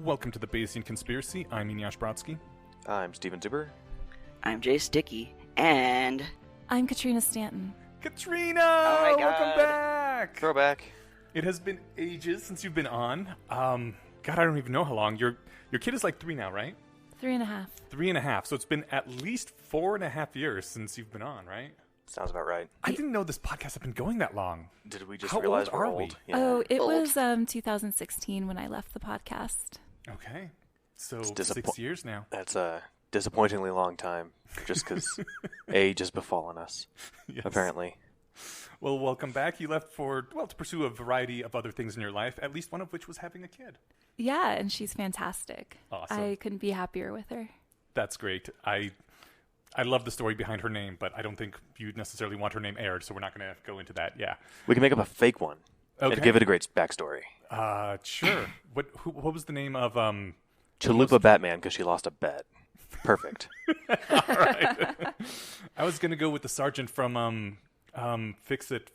Welcome to the Bayesian Conspiracy. I'm Eneasz Brodsky. I'm Steven Zuber. I'm Jay Sticky, and I'm Katrina Stanton. Katrina! Oh my God. Welcome back! Throwback. It has been ages since you've been on. God, I don't even know how long. Your kid is like 3 now, right? 3.5. 3.5. So it's been at least 4.5 years since you've been on, right? Sounds about right. I didn't know this podcast had been going that long. Did we just How realize old we're are we? old? Yeah. Oh, it Old. was 2016 when I left the podcast. Okay. So It's 6 years now. That's a disappointingly long time, just because age has befallen us, Yes. apparently. Well, welcome back. You left to pursue a variety of other things in your life, at least one of which was having a kid. Yeah, and she's fantastic. Awesome. I couldn't be happier with her. That's great. I love the story behind her name, but I don't think you'd necessarily want her name aired, so we're not going to go into that. Yeah. We can make up a fake one and give it a great backstory. Sure. What was the name of Chalupa Batman, because she lost a bet. Perfect. All right. I was going to go with the sergeant from Wreck-It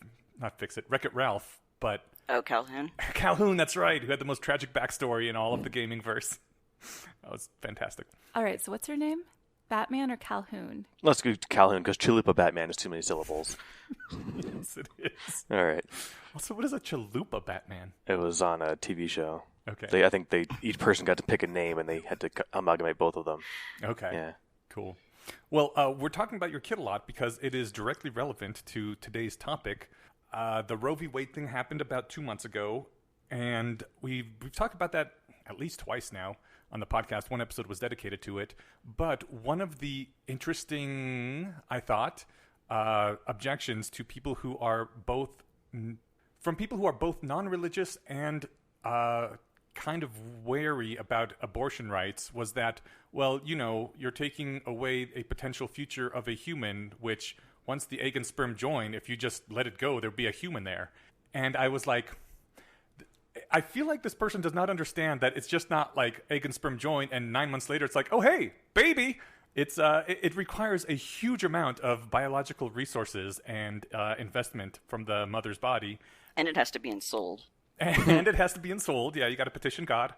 Ralph, but Calhoun. Calhoun, that's right, who had the most tragic backstory in all of the gaming verse. That was fantastic. All right, so what's her name? Batman or Calhoun? Let's go to Calhoun, because Chalupa Batman is too many syllables. Yes, it is. All right. Also, what is a chalupa Batman? It was on a TV show. Okay. I think each person got to pick a name, and they had to amalgamate both of them. Okay. Yeah. Cool. Well, we're talking about your kid a lot because it is directly relevant to today's topic. The Roe v. Wade thing happened about 2 months ago, and we've talked about that at least twice now on the podcast. One episode was dedicated to it. But one of the interesting, I thought, objections to people who are both non-religious and kind of wary about abortion rights was that, well, you're taking away a potential future of a human, which once the egg and sperm join, if you just let it go, there'd be a human there. And I was like, I feel like this person does not understand that it's just not like egg and sperm join and 9 months later it's like, oh, hey, baby. It requires a huge amount of biological resources and investment from the mother's body. And it has to be ensouled. And it has to be ensouled. Yeah, you got to petition God,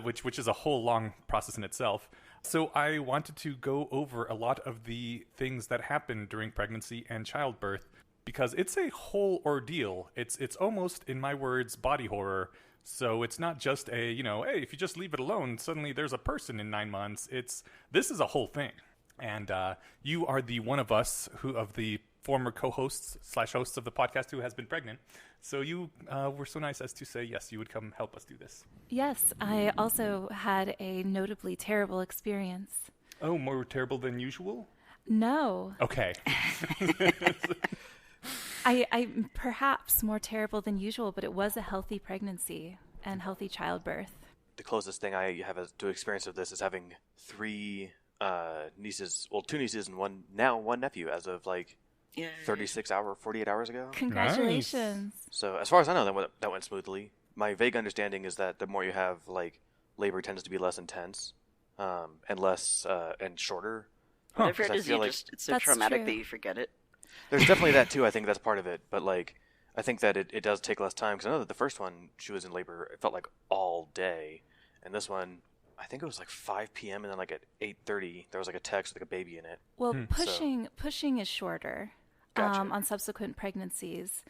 which is a whole long process in itself. So I wanted to go over a lot of the things that happen during pregnancy and childbirth because it's a whole ordeal. It's almost, in my words, body horror. So it's not just a, hey, if you just leave it alone, suddenly there's a person in 9 months. This is a whole thing. And you are the one of us of the former co-hosts / hosts of the podcast who has been pregnant. So you were so nice as to say, yes, you would come help us do this. Yes, I also had a notably terrible experience. Oh, more terrible than usual? No. Okay. I perhaps more terrible than usual, but it was a healthy pregnancy and healthy childbirth. The closest thing I have to experience of this is having 3 nieces, well, 2 nieces and one nephew as of 48 hours ago. Congratulations. Nice. So as far as I know, that went smoothly. My vague understanding is that the more you have, labor tends to be less intense, and less, and shorter. But if you're I feel it's so That's traumatic true. that you forget it. There's definitely that too. I think that's part of it. But I think that it does take less time because I know that the first one she was in labor, it felt like all day, and this one, I think it was 5 p.m. and then at 8:30 there was a text with a baby in it. Well, pushing is shorter Gotcha. on subsequent pregnancies,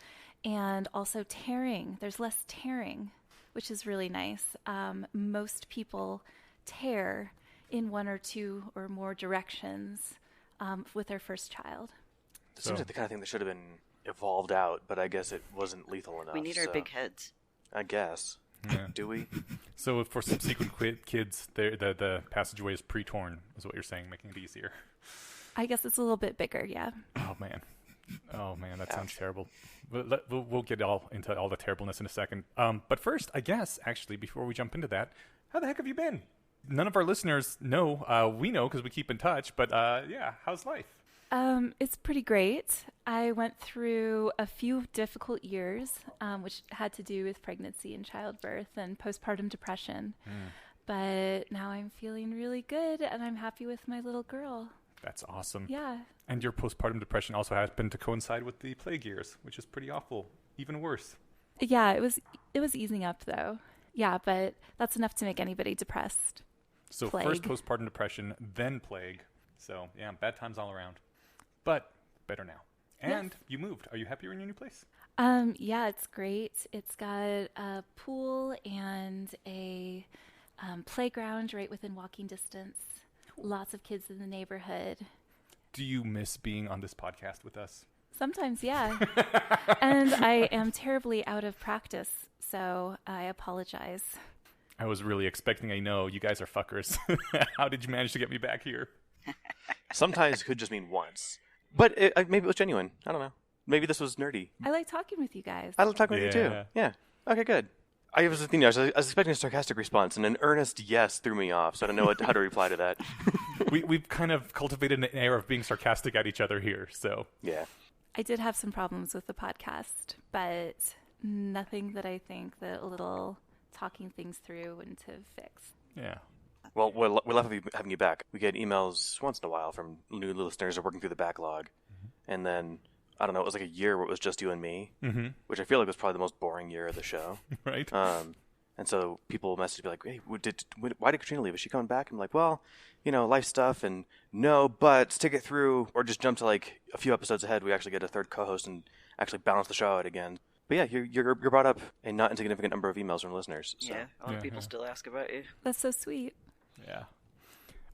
and also tearing. There's less tearing, which is really nice. Most people tear in 1 or 2 or more directions with their first child. It seems like the kind of thing that should have been evolved out, but I guess it wasn't lethal enough. We need our big heads. I guess. Yeah. Do we? So for subsequent kids, the passageway is pre-torn, is what you're saying, making it easier. I guess it's a little bit bigger, yeah. Oh, man, that sounds terrible. We'll get into all the terribleness in a second. But first, I guess, actually, before we jump into that, how the heck have you been? None of our listeners know. We know because we keep in touch. But, yeah, how's life? It's pretty great. I went through a few difficult years, which had to do with pregnancy and childbirth and postpartum depression. But now I'm feeling really good, and I'm happy with my little girl. That's awesome. Yeah. And your postpartum depression also happened to coincide with the plague years, which is pretty awful. Even worse. Yeah, it was easing up, though. Yeah, but that's enough to make anybody depressed. So Plague. first postpartum depression, then plague. So yeah, bad times all around. But better now. And you moved. Are you happier in your new place? Yeah, it's great. It's got a pool and a playground right within walking distance. Lots of kids in the neighborhood. Do you miss being on this podcast with us? Sometimes, yeah. And I am terribly out of practice, so I apologize. I was really expecting a no. You guys are fuckers. How did you manage to get me back here? Sometimes it could just mean once. But maybe it was genuine. I don't know. Maybe this was nerdy. I like talking with you guys. I love talking with you too. Yeah. Yeah. Okay, good. I was expecting a sarcastic response, and an earnest yes threw me off, so I don't know how to reply to that. We've kind of cultivated an air of being sarcastic at each other here, so. Yeah. I did have some problems with the podcast, but nothing that I think that a little talking things through wouldn't have fixed. Yeah. Well, we love having you back. We get emails once in a while from new listeners who are working through the backlog, and then I don't know. It was like a year where it was just you and me, which I feel like was probably the most boring year of the show. Right. And so people message me like, "Hey, why did Katrina leave? Is she coming back?" I'm like, "Well, life stuff, and no, but stick it through, or just jump to like a few episodes ahead. We actually get a third co-host and actually balance the show out again." But yeah, you're brought up a not insignificant number of emails from listeners. So. Yeah, a lot of people still ask about you. That's so sweet. Yeah.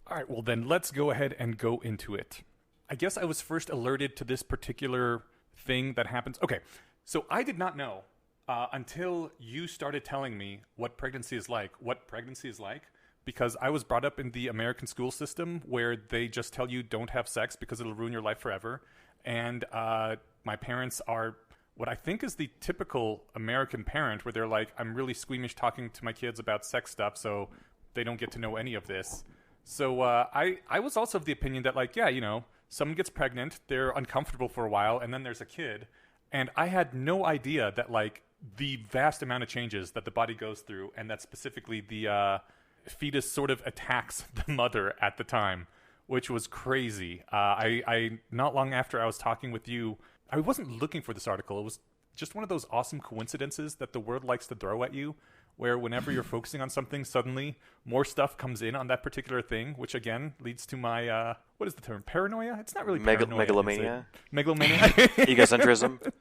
All right, well then let's go ahead and go into it. I guess I was first alerted to this particular thing that happens. Okay, so I did not know until you started telling me what pregnancy is like, because I was brought up in the American school system where they just tell you don't have sex because it'll ruin your life forever. And my parents are what I think is the typical American parent where they're like, I'm really squeamish talking to my kids about sex stuff, so they don't get to know any of this. So I was also of the opinion that, like, yeah, someone gets pregnant, they're uncomfortable for a while, and then there's a kid. And I had no idea that, like, the vast amount of changes that the body goes through, and that specifically the fetus sort of attacks the mother at the time, which was crazy. I not long after I was talking with you, I wasn't looking for this article. It was just one of those awesome coincidences that the world likes to throw at you, where whenever you're focusing on something, suddenly more stuff comes in on that particular thing, which again leads to my, what is the term? Paranoia? It's not really paranoia. Megalomania? Megalomania? Egocentrism?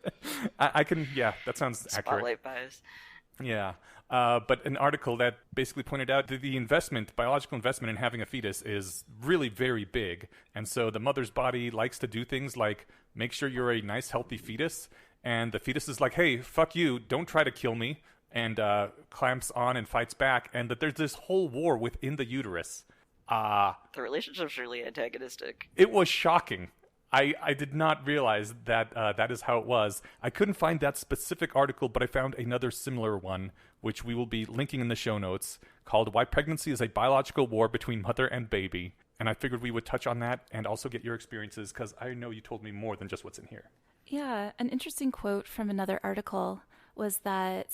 I can, yeah, that sounds accurate. Spotlight bias. Yeah. But an article that basically pointed out that the biological investment in having a fetus is really very big. And so the mother's body likes to do things like make sure you're a nice, healthy fetus. And the fetus is like, hey, fuck you, don't try to kill me. And clamps on and fights back. And that there's this whole war within the uterus. The relationship's really antagonistic. It was shocking. I did not realize that that is how it was. I couldn't find that specific article, but I found another similar one, which we will be linking in the show notes, called Why Pregnancy is a Biological War Between Mother and Baby. And I figured we would touch on that and also get your experiences, because I know you told me more than just what's in here. Yeah, an interesting quote from another article was that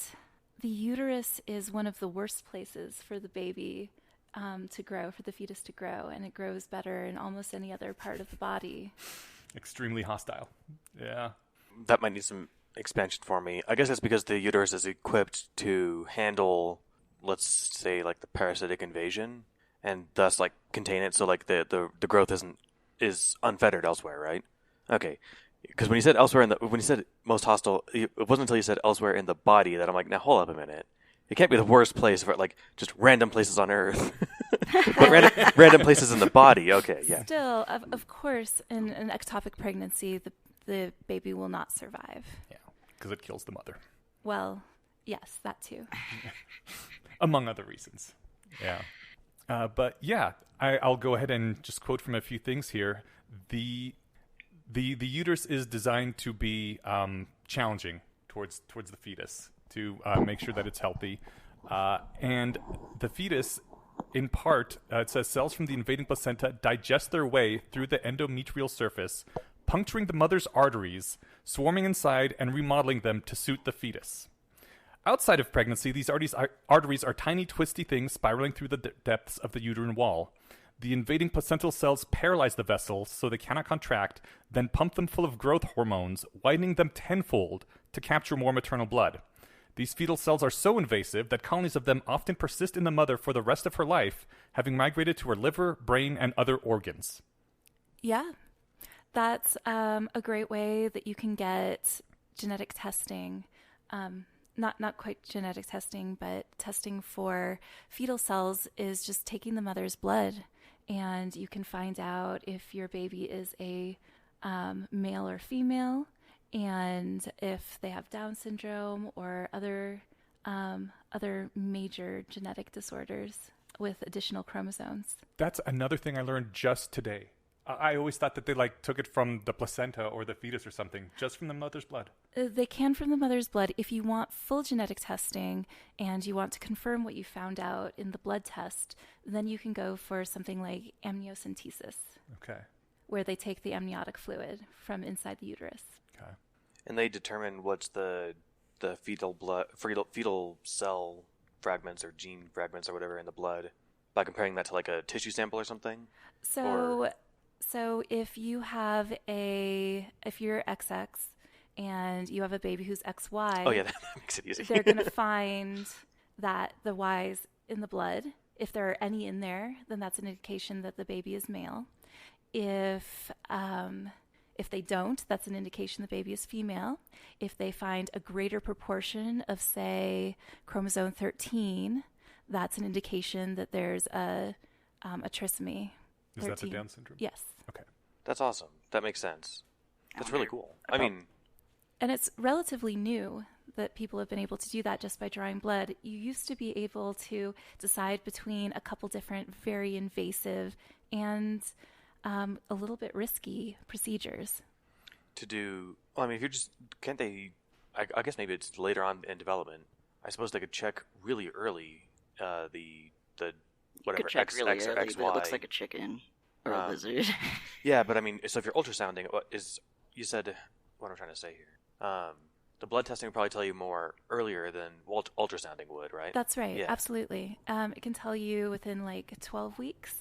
the uterus is one of the worst places for the baby to grow, for the fetus to grow, and it grows better in almost any other part of the body. Extremely hostile. Yeah. That might need some expansion for me. I guess that's because the uterus is equipped to handle, let's say, like the parasitic invasion, and thus like contain it. So like the growth is unfettered elsewhere, right? Okay. Because when you said elsewhere when you said most hostile, it wasn't until you said elsewhere in the body that I'm like, now hold up a minute. It can't be the worst place for like just random places on Earth, but random places in the body. Okay, yeah. Still, of course, in an ectopic pregnancy, the baby will not survive. Yeah, because it kills the mother. Well, yes, that too. Among other reasons. Yeah. But yeah, I'll go ahead and just quote from a few things here. The uterus is designed to be challenging towards the fetus to make sure that it's healthy. And the fetus, in part, it says cells from the invading placenta digest their way through the endometrial surface, puncturing the mother's arteries, swarming inside, and remodeling them to suit the fetus. Outside of pregnancy, these arteries are tiny, twisty things spiraling through the depths of the uterine wall. The invading placental cells paralyze the vessels so they cannot contract, then pump them full of growth hormones, widening them tenfold to capture more maternal blood. These fetal cells are so invasive that colonies of them often persist in the mother for the rest of her life, having migrated to her liver, brain, and other organs. Yeah, that's a great way that you can get genetic testing. Not quite genetic testing, but testing for fetal cells is just taking the mother's blood, and you can find out if your baby is a male or female, and if they have Down syndrome or other major genetic disorders with additional chromosomes. That's another thing I learned just today. I always thought that they took it from the placenta or the fetus or something, just from the mother's blood. They can from the mother's blood. If you want full genetic testing and you want to confirm what you found out in the blood test, then you can go for something like amniocentesis. Okay. Where they take the amniotic fluid from inside the uterus. Okay. And they determine what's the fetal cell fragments or gene fragments or whatever in the blood by comparing that to like a tissue sample or something? So if you're XX and you have a baby who's XY, oh yeah, that makes it easy. They're going to find that the Y's in the blood. If there are any in there, then that's an indication that the baby is male. If they don't, that's an indication the baby is female. If they find a greater proportion of, say, chromosome 13, that's an indication that there's a trisomy. Is 13. that the Down syndrome? Yes. Okay. That's awesome. That makes sense. That's really cool. And it's relatively new that people have been able to do that just by drawing blood. You used to be able to decide between a couple different very invasive and a little bit risky procedures. if you're just, can't they, I guess maybe it's later on in development. I suppose they could check really early the whatever, X or early, XY. but it looks like a chicken or a lizard. Yeah, but I mean, so if you're ultrasounding, you said, what am I trying to say here? The blood testing would probably tell you more earlier than ultrasounding would, right? That's right. Yeah. Absolutely. It can tell you within like 12 weeks,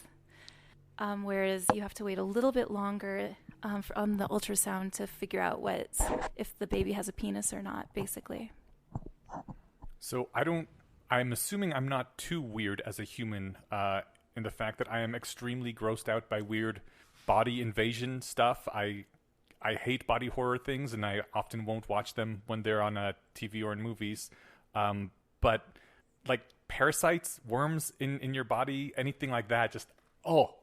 whereas you have to wait a little bit longer on the ultrasound to figure out if the baby has a penis or not, basically. So I'm assuming I'm not too weird as a human in the fact that I am extremely grossed out by weird body invasion stuff. I hate body horror things, and I often won't watch them when they're on TV or in movies. But like parasites, worms in your body, anything like that, just oh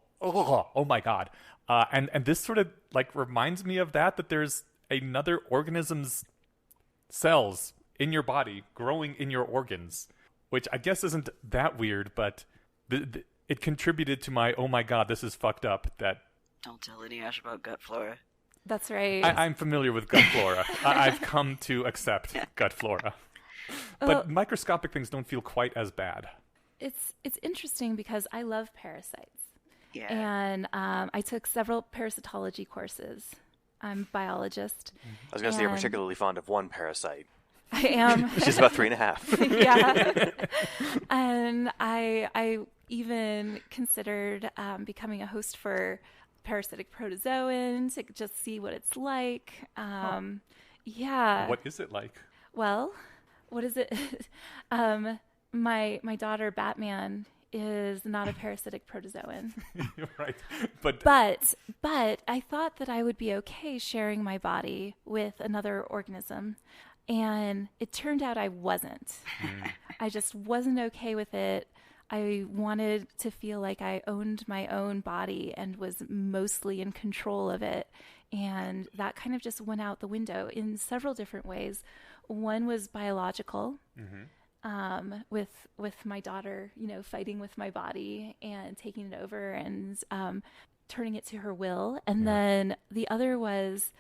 my God. And this sort of like reminds me of that there's another organism's cells in your body growing in your organs, which I guess isn't that weird, but it contributed to my, oh my God, this is fucked up. That Don't tell any Ash about gut flora. That's right. I'm familiar with gut flora. I've come to accept gut flora. But microscopic things don't feel quite as bad. It's interesting because I love parasites. Yeah. And I took several parasitology courses. I'm a biologist. I was going to say you're particularly fond of one parasite. I am. She's about 3.5. Yeah. And I even considered becoming a host for parasitic protozoan to just see what it's like. Yeah. What is it like? Well, what is it? My daughter Batman is not a parasitic protozoan. Right. But I thought that I would be okay sharing my body with another organism. And it turned out I wasn't. I just wasn't okay with it. I wanted to feel like I owned my own body and was mostly in control of it. And that kind of just went out the window in several different ways. One was biological, with my daughter, fighting with my body and taking it over and turning it to her will. And then the other was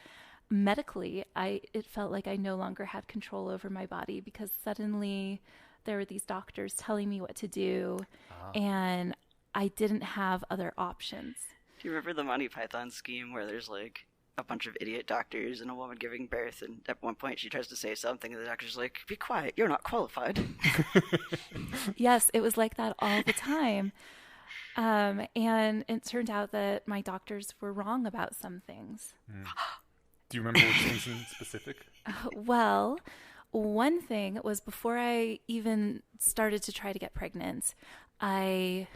medically. It felt like I no longer had control over my body because suddenly there were these doctors telling me what to do, and I didn't have other options. Do you remember the Monty Python scheme where there's like a bunch of idiot doctors and a woman giving birth, and at one point she tries to say something and the doctor's like, "Be quiet, you're not qualified." Yes, it was like that all the time. And it turned out that my doctors were wrong about some things. Do you remember which things in specific? Well, One thing was before I even started to try to get pregnant, I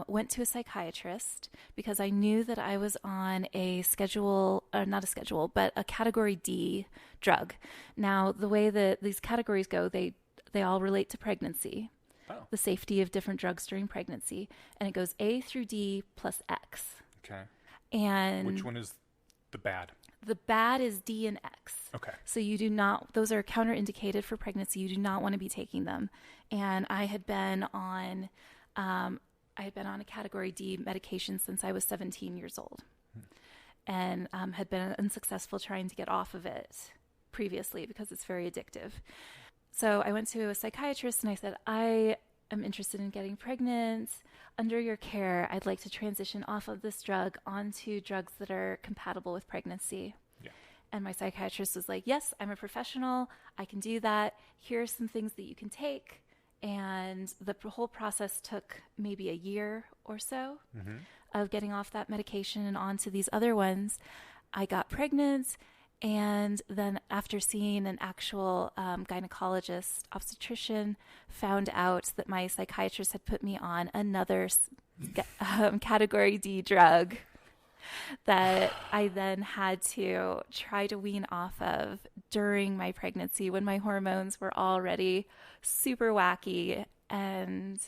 went to a psychiatrist because I knew that I was on a schedule, or not a schedule, but a category D drug. Now, the way that these categories go, they all relate to pregnancy, the safety of different drugs during pregnancy, and it goes A through D plus X. Okay. And which one is the bad? The bad is D and X. Okay. So you do not, those are counterindicated for pregnancy. You do not want to be taking them. And I had been on a category D medication since I was 17 years old, and had been unsuccessful trying to get off of it previously because it's very addictive. So I went to a psychiatrist and I said, I am interested in getting pregnant. Under your care, I'd like to transition off of this drug onto drugs that are compatible with pregnancy. Yeah. And my psychiatrist was like, yes, I'm a professional. I can do that. Here are some things that you can take. And the whole process took maybe a year or so of getting off that medication and onto these other ones. I got pregnant. And then after seeing an actual gynecologist, obstetrician, found out that my psychiatrist had put me on another category D drug that I then had to try to wean off of during my pregnancy when my hormones were already super wacky, and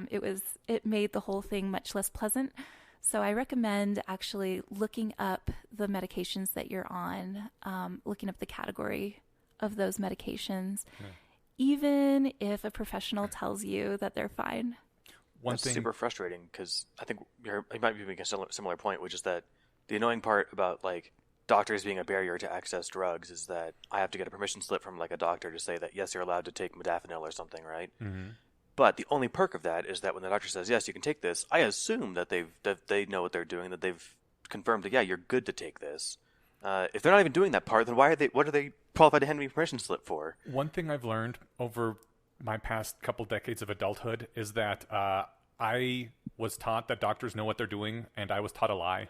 it made the whole thing much less pleasant. So I recommend actually looking up the medications that you're on, looking up the category of those medications, even if a professional tells you that they're fine. That's super frustrating because I think you might be making a similar point, which is that the annoying part about like doctors being a barrier to access drugs is that I have to get a permission slip from like a doctor to say that yes, you're allowed to take modafinil or something, right? Mm-hmm. But the only perk of that is that when the doctor says yes, you can take this, I assume that they know what they're doing, that they've confirmed that yeah, you're good to take this. If they're not even doing that part, then what are they qualified to hand me a permission slip for? One thing I've learned over my past couple decades of adulthood is that I was taught that doctors know what they're doing, and I was taught a lie.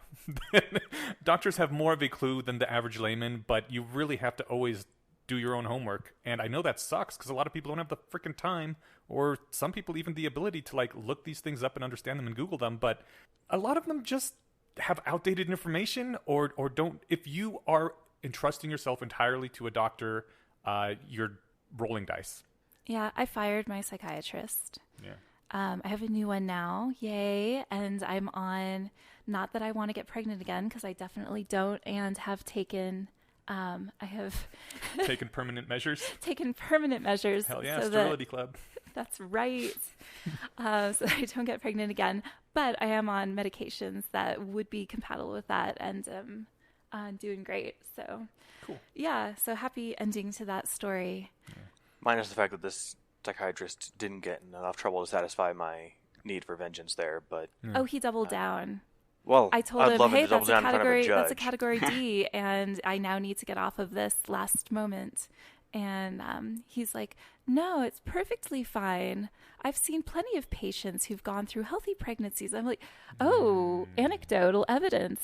Doctors have more of a clue than the average layman, but you really have to always do your own homework. And I know that sucks because a lot of people don't have the freaking time, or some people even the ability to like look these things up and understand them and Google them. But a lot of them just have outdated information or don't. If you are entrusting yourself entirely to a doctor, you're rolling dice. Yeah, I fired my psychiatrist. Yeah. I have a new one now. Yay. And I'm on, not that I want to get pregnant again, because I definitely don't, and have taken, taken permanent measures. Taken permanent measures. Hell yeah, sterility club. That's right. So that I don't get pregnant again. But I am on medications that would be compatible with that, and doing great. So cool. Yeah. So happy ending to that story. Yeah. Minus the fact that this psychiatrist didn't get enough trouble to satisfy my need for vengeance there, but he doubled down. Well, I told him, hey, that's a category D, and I now need to get off of this last moment. And he's like, no, it's perfectly fine. I've seen plenty of patients who've gone through healthy pregnancies. I'm like, anecdotal evidence.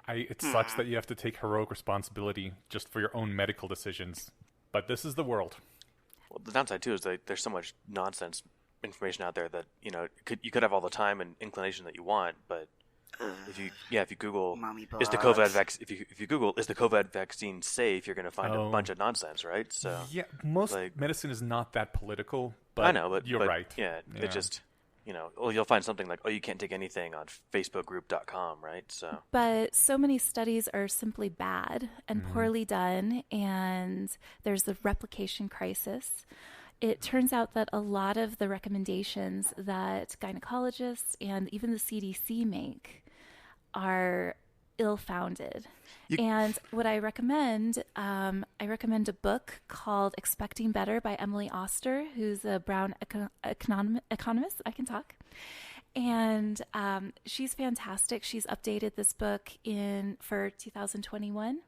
It sucks that you have to take heroic responsibility just for your own medical decisions, but this is the world. Well, the downside too is that there's so much nonsense information out there that you could have all the time and inclination that you want, but if you Google is the COVID vaccine safe, you're going to find a bunch of nonsense, right? So yeah, most medicine is not that political, but I know, but you're right. Yeah, it just you'll find something like you can't take anything on facebookgroup.com, right? So but so many studies are simply bad and poorly done, and there's the replication crisis. It turns out that a lot of the recommendations that gynecologists and even the CDC make are ill-founded. And what I recommend a book called Expecting Better by Emily Oster, who's a Brown economist. I can talk. And she's fantastic. She's updated this book for 2021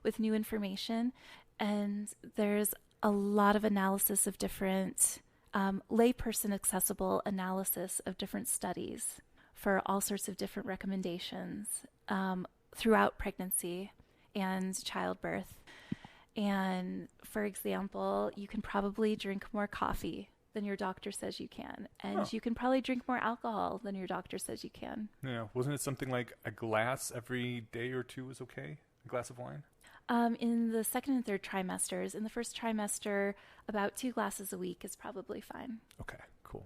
with new information. And there's a lot of analysis of different layperson accessible analysis of different studies for all sorts of different recommendations throughout pregnancy and childbirth. And for example, you can probably drink more coffee than your doctor says you can. And you can probably drink more alcohol than your doctor says you can. Yeah. Wasn't it something like a glass every day or two is okay? A glass of wine? In the second and third trimesters. In the first trimester, about 2 glasses a week is probably fine. Okay, cool.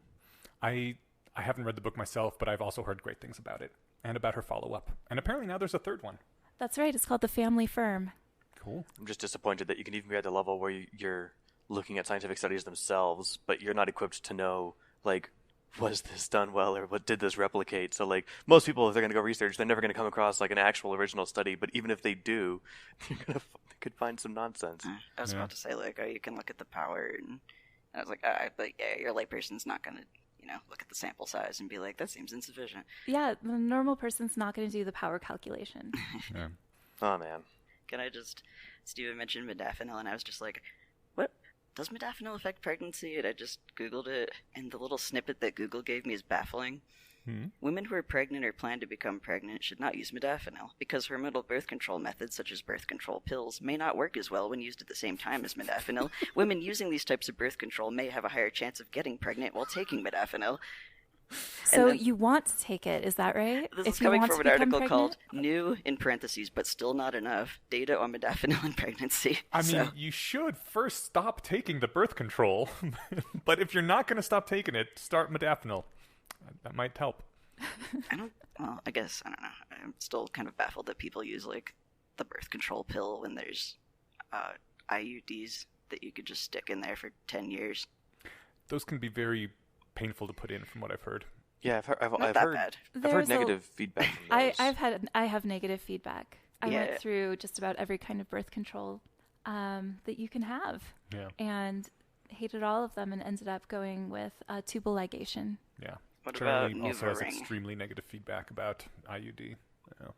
I haven't read the book myself, but I've also heard great things about it and about her follow-up. And apparently now there's a third one. That's right. It's called The Family Firm. Cool. I'm just disappointed that you can even be at the level where you're looking at scientific studies themselves, but you're not equipped to know, like, was this done well or what did this replicate? So, like, most people, if they're going to go research, they're never going to come across, like, an actual original study. But even if they do, they could find some nonsense. I was about to say, like, oh, you can look at the power, and I was like, but yeah, your layperson's not going to, look at the sample size and be like, that seems insufficient. Yeah, the normal person's not going to do the power calculation. Yeah. Oh, man. Steven mentioned modafinil, and I was just like, what? Does modafinil affect pregnancy? And I just Googled it, and the little snippet that Google gave me is baffling. Women who are pregnant or plan to become pregnant should not use modafinil, because hormonal birth control methods, such as birth control pills, may not work as well when used at the same time as modafinil. Women using these types of birth control may have a higher chance of getting pregnant while taking modafinil. So you want to take it, is that right? This is coming from an article called New, in parentheses, but still not enough, data on modafinil in pregnancy. I mean, you should first stop taking the birth control, but if you're not going to stop taking it, start modafinil. That might help. I guess, I don't know. I'm still kind of baffled that people use, like, the birth control pill when there's IUDs that you could just stick in there for 10 years. Those can be very painful to put in, from what I've heard. Yeah, I've bad. heard negative feedback from those. I have negative feedback. I went through just about every kind of birth control that you can have, and hated all of them, and ended up going with tubal ligation. Yeah. What Charlie about also has NuvaRing? Extremely negative feedback about IUD. Yeah.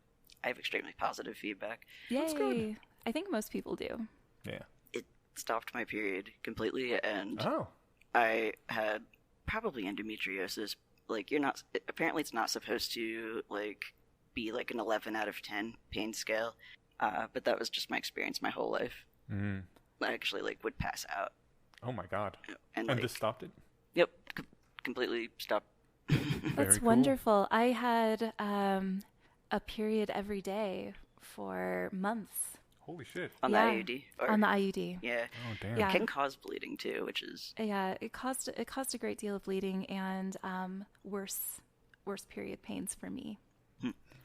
I have extremely positive feedback. Yay! That's good. I think most people do. Yeah. It stopped my period completely, and Oh. I had probably endometriosis. Like, apparently it's not supposed to, like, be like an 11 out of 10 pain scale, but that was just my experience my whole life. Mm. I actually, like, would pass out. Oh my God. And This stopped it? Yep, completely stopped. That's cool. wonderful. I had a period every day for months. Holy shit. On the IUD? On the IUD. Yeah. Oh, damn. Yeah. It can cause bleeding, too, which is... Yeah, it caused a great deal of bleeding and worse period pains for me.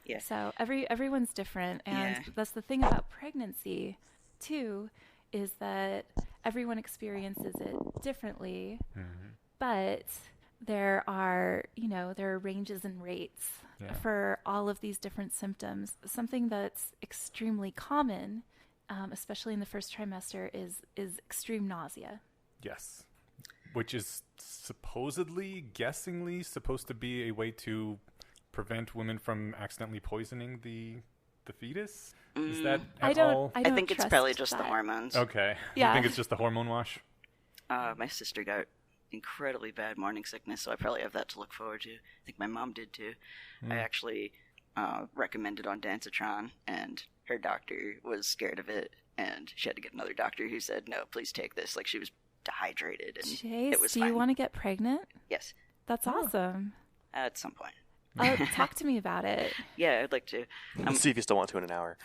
Yeah. So everyone's different, and Yeah. that's the thing about pregnancy, too, is that everyone experiences it differently, but there are ranges and rates for all of these different symptoms. Something that's extremely common, especially in the first trimester, is extreme nausea. Yes. Which is guessingly supposed to be a way to prevent women from accidentally poisoning the fetus? Is that I at don't- all? I think it's trust probably just the that. hormones. Okay. Yeah. You think it's just the hormone wash? My sister got incredibly bad morning sickness, so I probably have that to look forward to. I think my mom did too. I actually recommended on Dancitron, and her doctor was scared of it, and she had to get another doctor who said, no, please take this. Like, she was dehydrated, and Chase, it was do fine. you want to get pregnant? Yes, That's awesome. at some point. Talk to me about it. Yeah, I'd like to. Let's see if you still want to in an hour.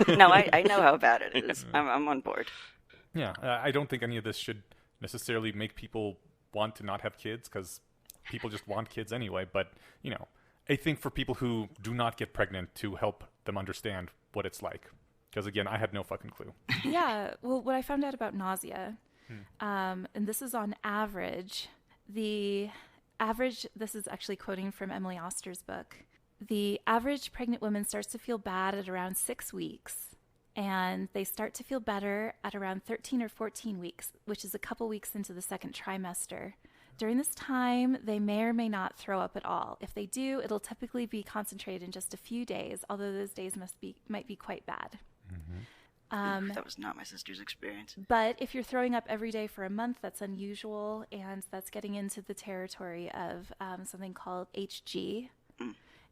No, I know how bad it is. I'm on board. Yeah. I don't think any of this should necessarily make people want to not have kids, because people just want kids anyway. But, I think for people who do not get pregnant, to help them understand what it's like. Because, again, I had no fucking clue. Yeah. Well, what I found out about nausea, and this is on average, this is actually quoting from Emily Oster's book, the average pregnant woman starts to feel bad at around 6 weeks, and they start to feel better at around 13 or 14 weeks, which is a couple weeks into the second trimester. During this time, they may or may not throw up at all. If they do, it'll typically be concentrated in just a few days, although those days might be quite bad. That was not my sister's experience. But if you're throwing up every day for a month, that's unusual, and that's getting into the territory of something called HG.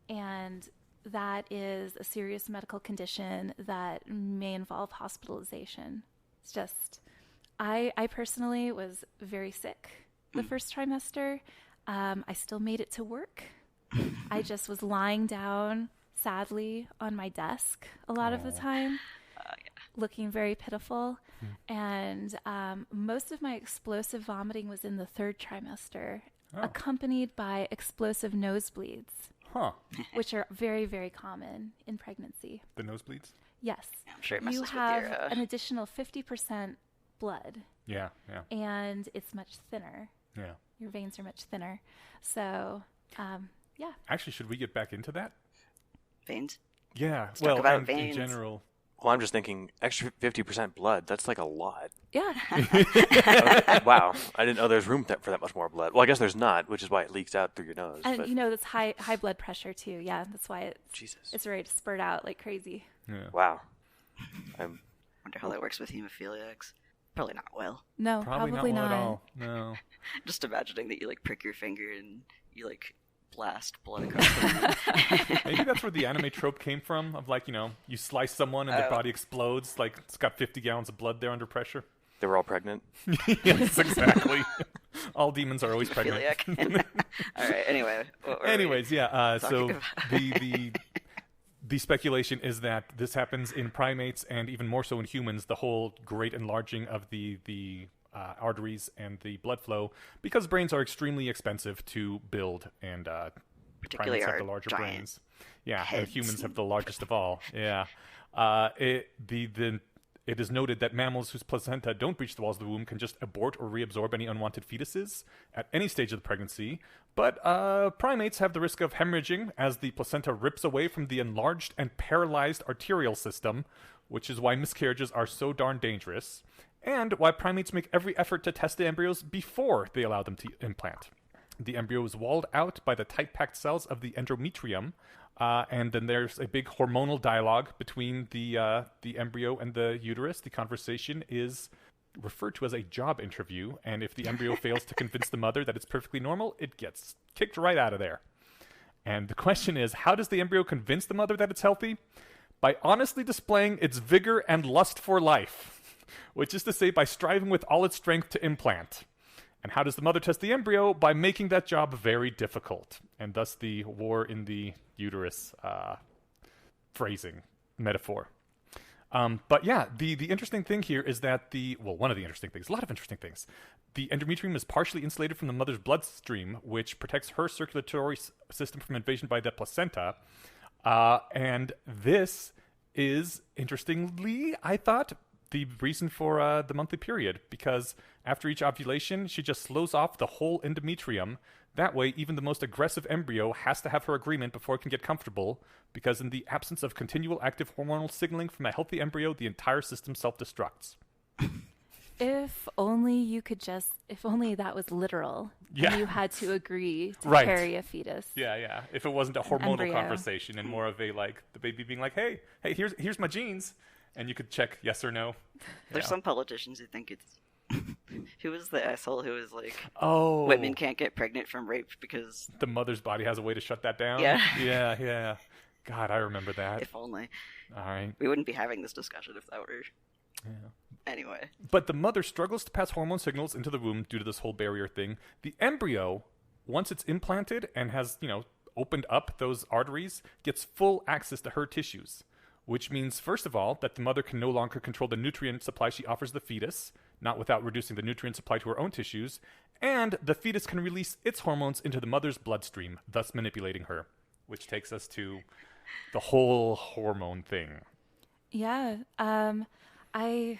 And that is a serious medical condition that may involve hospitalization. It's just, I personally was very sick the first trimester. I still made it to work. I just was lying down, sadly, on my desk a lot of the time, looking very pitiful. And most of my explosive vomiting was in the third trimester, accompanied by explosive nosebleeds, which are very, very common in pregnancy. The nosebleeds? Yes. I'm sure it messes You with have your, an additional 50% blood. Yeah. And it's much thinner. Yeah. Your veins are much thinner. So, yeah. Actually, should we get back into that? veins. Yeah. Let's talk about veins. In general. Well, I'm just thinking extra 50% blood. That's like a lot. Yeah. Wow. I didn't know there's room for that much more blood. Well, I guess there's not, which is why it leaks out through your nose. And but... that's high blood pressure too. Yeah, that's why it's ready to spurt out like crazy. Yeah. Wow. Wonder how that works with hemophiliacs. Probably not well. No, Probably probably not. not. Well at all. No. Just imagining that you like prick your finger and you like blast blood across the room. Maybe that's where the anime trope came from, of like, you slice someone and their body explodes, like it's got 50 gallons of blood there under pressure. They were all pregnant. Yes, exactly. All demons are always pregnant. Hemophiliac. All right. Anyway. Anyways, yeah. So about? the speculation is that this happens in primates and even more so in humans. The whole great enlarging of the arteries and the blood flow, because brains are extremely expensive to build, and Particularly primates have our the larger giant brains. Yeah, and heads. humans have the largest of all. Yeah. It is noted that mammals whose placenta don't breach the walls of the womb can just abort or reabsorb any unwanted fetuses at any stage of the pregnancy. But primates have the risk of hemorrhaging as the placenta rips away from the enlarged and paralyzed arterial system, which is why miscarriages are so darn dangerous, and why primates make every effort to test the embryos before they allow them to implant. The embryo is walled out by the tight-packed cells of the endometrium, and then there's a big hormonal dialogue between the embryo and the uterus. The conversation is referred to as a job interview, and if the embryo fails to convince the mother that it's perfectly normal, it gets kicked right out of there. And the question is, how does the embryo convince the mother that it's healthy? By honestly displaying its vigor and lust for life, which is to say by striving with all its strength to implant. And how does the mother test the embryo? By making that job very difficult, and thus the war in the uterus phrasing metaphor. But yeah, the interesting thing here is that one of the interesting things, a lot of interesting things. The endometrium is partially insulated from the mother's bloodstream, which protects her circulatory system from invasion by the placenta. And this is, interestingly, I thought, the reason for the monthly period, because after each ovulation, she just slows off the whole endometrium. That way, even the most aggressive embryo has to have her agreement before it can get comfortable, because in the absence of continual active hormonal signaling from a healthy embryo, the entire system self-destructs. If only that was literal. Yeah. And you had to agree to Right. carry a fetus. Yeah. If it wasn't a hormonal embryo. conversation and more of a, like, the baby being like, hey, here's my genes. And you could check yes or no. There's Yeah. some politicians who think it's. Who was the asshole who was like, Oh. women can't get pregnant from rape because The mother's body has a way to shut that down? Yeah. Yeah. God, I remember that. if only. All right. We wouldn't be having this discussion if that were. Yeah. Anyway. But the mother struggles to pass hormone signals into the womb due to this whole barrier thing. The embryo, once it's implanted and has, opened up those arteries, gets full access to her tissues. Which means, first of all, that the mother can no longer control the nutrient supply she offers the fetus, not without reducing the nutrient supply to her own tissues, and the fetus can release its hormones into the mother's bloodstream, thus manipulating her. Which takes us to the whole hormone thing. Yeah. I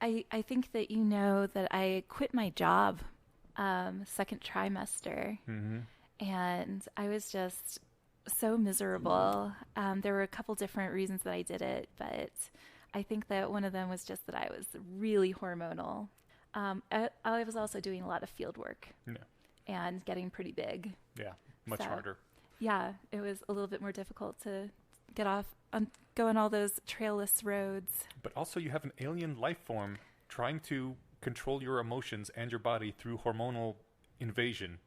think that that I quit my job second trimester. Mm-hmm. And I was just so miserable. There were a couple different reasons that I did it, but I think that one of them was just that I was really hormonal. I was also doing a lot of field work and getting pretty big. Yeah, much So, harder. Yeah, it was a little bit more difficult to get off on going all those trailless roads. But also you have an alien life form trying to control your emotions and your body through hormonal invasion.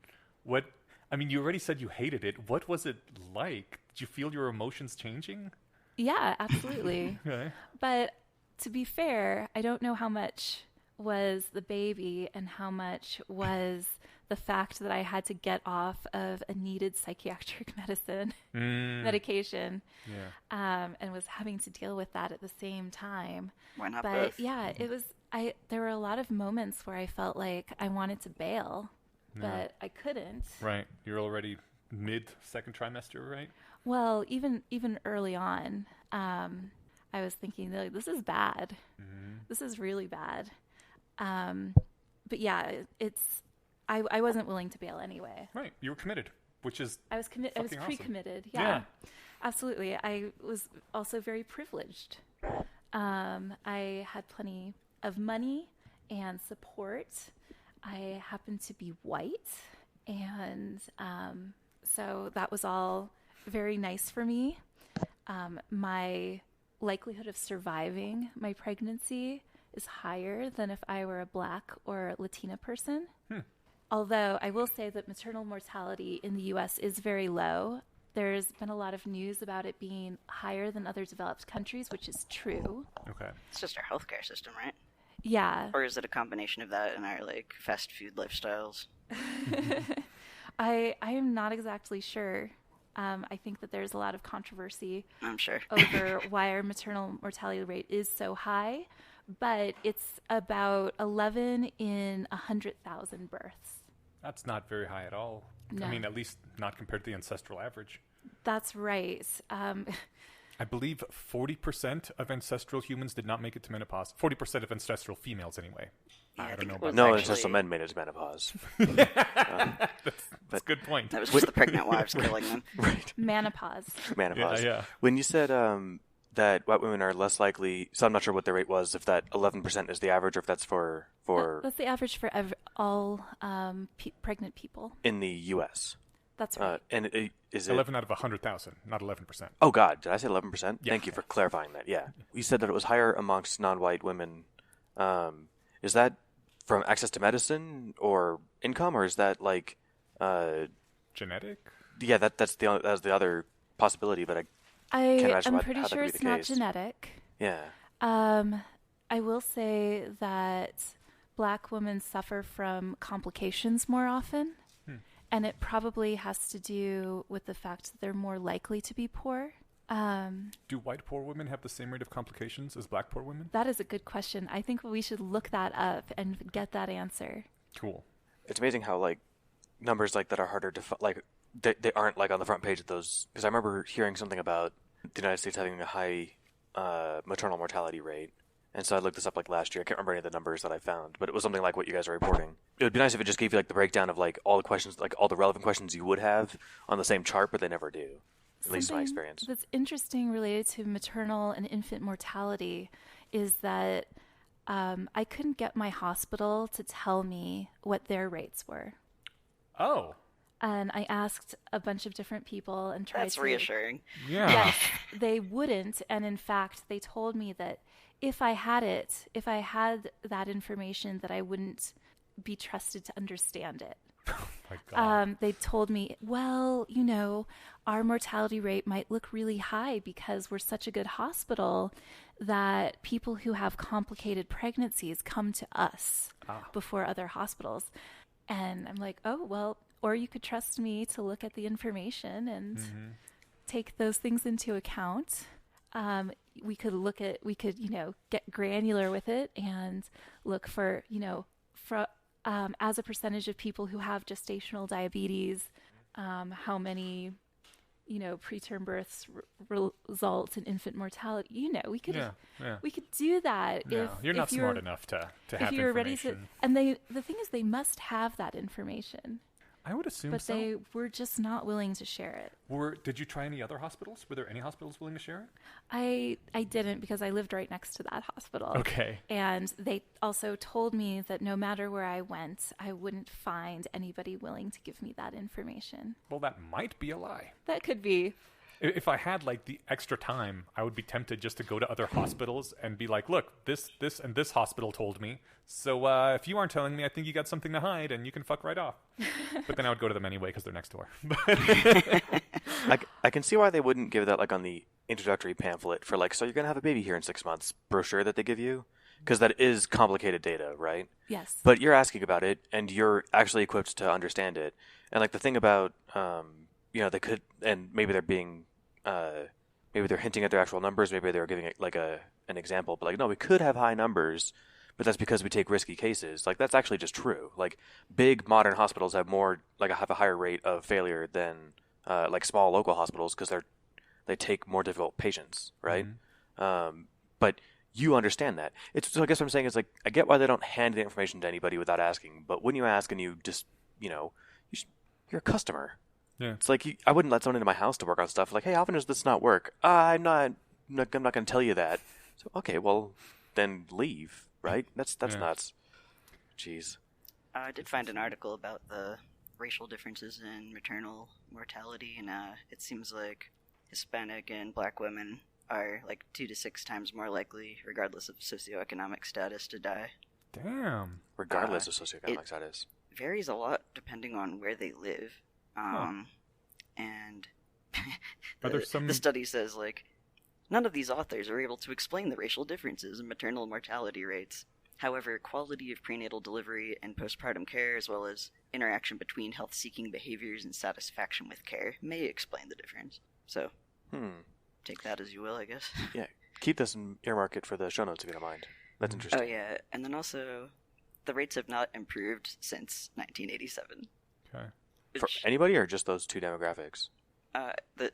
You already said you hated it. What was it like? Did you feel your emotions changing? Yeah, absolutely. Okay. But to be fair, I don't know how much was the baby and how much was the fact that I had to get off of a needed psychiatric medicine medication, and was having to deal with that at the same time. Why not but both? Yeah, it was. There were a lot of moments where I felt like I wanted to bail, but I couldn't. Right. You're already mid-second trimester, right? Well, even early on, I was thinking, like, this is bad. This is really bad. But yeah, I wasn't willing to bail anyway. Right. You were committed, which is I was pre-committed. Yeah, Yeah. Absolutely. I was also very privileged. I had plenty of money and support. I happened to be white, and so that was all very nice for me. My likelihood of surviving my pregnancy is higher than if I were a Black or Latina person. Although I will say that maternal mortality in the U.S. is very low. There's been a lot of news about it being higher than other developed countries, which is true. Okay. It's just our healthcare system, right? Yeah. Or is it a combination of that and our like fast food lifestyles? I am not exactly sure. I think that there's a lot of controversy I'm sure. over why our maternal mortality rate is so high, but it's about 11 in 100,000 births. That's not very high at all. No. I mean, at least not compared to the ancestral average. That's right. I believe 40% of ancestral humans did not make it to menopause. 40% of ancestral females, anyway. Yeah, I don't know it about was No, actually- ancestral men made it to menopause. That's a good point. That was just the pregnant wives killing them. Right. Menopause. Menopause. Yeah. When you said that white women are less likely, so I'm not sure what the rate was, if that 11% is the average or if that's for That's the average for all pregnant people. in the U.S. That's right. And is it 11 out of 100,000, not 11%. Oh, God. Did I say 11%? Yeah. Thank you for clarifying that. Yeah. You said that it was higher amongst non-white women. Is that from access to medicine or income, or is that like... Genetic? yeah, that's the other possibility, but I can't imagine I'm pretty how that sure could be it's the not case. genetic. Yeah. I will say that Black women suffer from complications more often, and it probably has to do with the fact that they're more likely to be poor. Do white poor women have the same rate of complications as black poor women? That is a good question. I think we should look that up and get that answer. Cool. It's amazing how like numbers like that are harder to like they aren't like on the front page of those, because I remember hearing something about the United States having a high maternal mortality rate, and so I looked this up like last year. I can't remember any of the numbers that I found, but it was something like what you guys are reporting. It would be nice if it just gave you like the breakdown of like all the questions, like all the relevant questions you would have on the same chart, but they never do. At least in my Something experience. That's interesting related to maternal and infant mortality is that I couldn't get my hospital to tell me what their rates were. Oh. And I asked a bunch of different people and tried That's to... reassuring. Yeah. Yes, they wouldn't. And in fact, they told me that if I had that information, that I wouldn't be trusted to understand it. Oh my God. They told me, well, you know, our mortality rate might look really high because we're such a good hospital that people who have complicated pregnancies come to us before other hospitals. And I'm like, oh, well, or you could trust me to look at the information and take those things into account. We could, you know, get granular with it and look for, you know, as a percentage of people who have gestational diabetes, how many, you know, preterm births result in infant mortality. You know, we could do that. No, if you're not you're, smart enough to have you're ready to. information. And the thing is, they must have that information, I would assume but so. they were just not willing to share it. Did you try any other hospitals? Were there any hospitals willing to share it? I didn't, because I lived right next to that hospital. Okay. And they also told me that no matter where I went, I wouldn't find anybody willing to give me that information. Well, that might be a lie. That could be. If I had like the extra time, I would be tempted just to go to other hospitals and be like, look, this and this hospital told me. So if you aren't telling me, I think you got something to hide and you can fuck right off. But then I would go to them anyway because they're next door. I can see why they wouldn't give that like on the introductory pamphlet for like, so you're gonna have a baby here in 6 months brochure that they give you, because that is complicated data, right? Yes. But you're asking about it, and you're actually equipped to understand it. And like the thing about, they could, and maybe they're being, maybe they're hinting at their actual numbers, maybe they're giving it like an example, but like, no, we could have high numbers, but that's because we take risky cases. Like that's actually just true. Like big modern hospitals have a higher rate of failure than like small local hospitals because they take more difficult patients, right? Mm-hmm. But you understand that. So I guess what I'm saying is like I get why they don't hand the information to anybody without asking, but when you ask and you just you're a customer. Yeah. It's like I wouldn't let someone into my house to work on stuff. Like, hey, how often does this not work? I'm not going to tell you that. So okay, well then leave, right? That's nuts. Jeez. I did find an article about the racial differences in maternal mortality, and it seems like Hispanic and Black women are like 2 to 6 times more likely, regardless of socioeconomic status, to die. Damn. Regardless of socioeconomic status. Varies a lot depending on where they live. And the study says, like, none of these authors are able to explain the racial differences in maternal mortality rates. However, quality of prenatal delivery and postpartum care, as well as interaction between health-seeking behaviors and satisfaction with care, may explain the difference. So, take that as you will, I guess. Yeah, keep this and earmark it for the show notes if you don't mind. That's interesting. Oh, yeah, and then also, the rates have not improved since 1987. Okay. For anybody or just those two demographics? It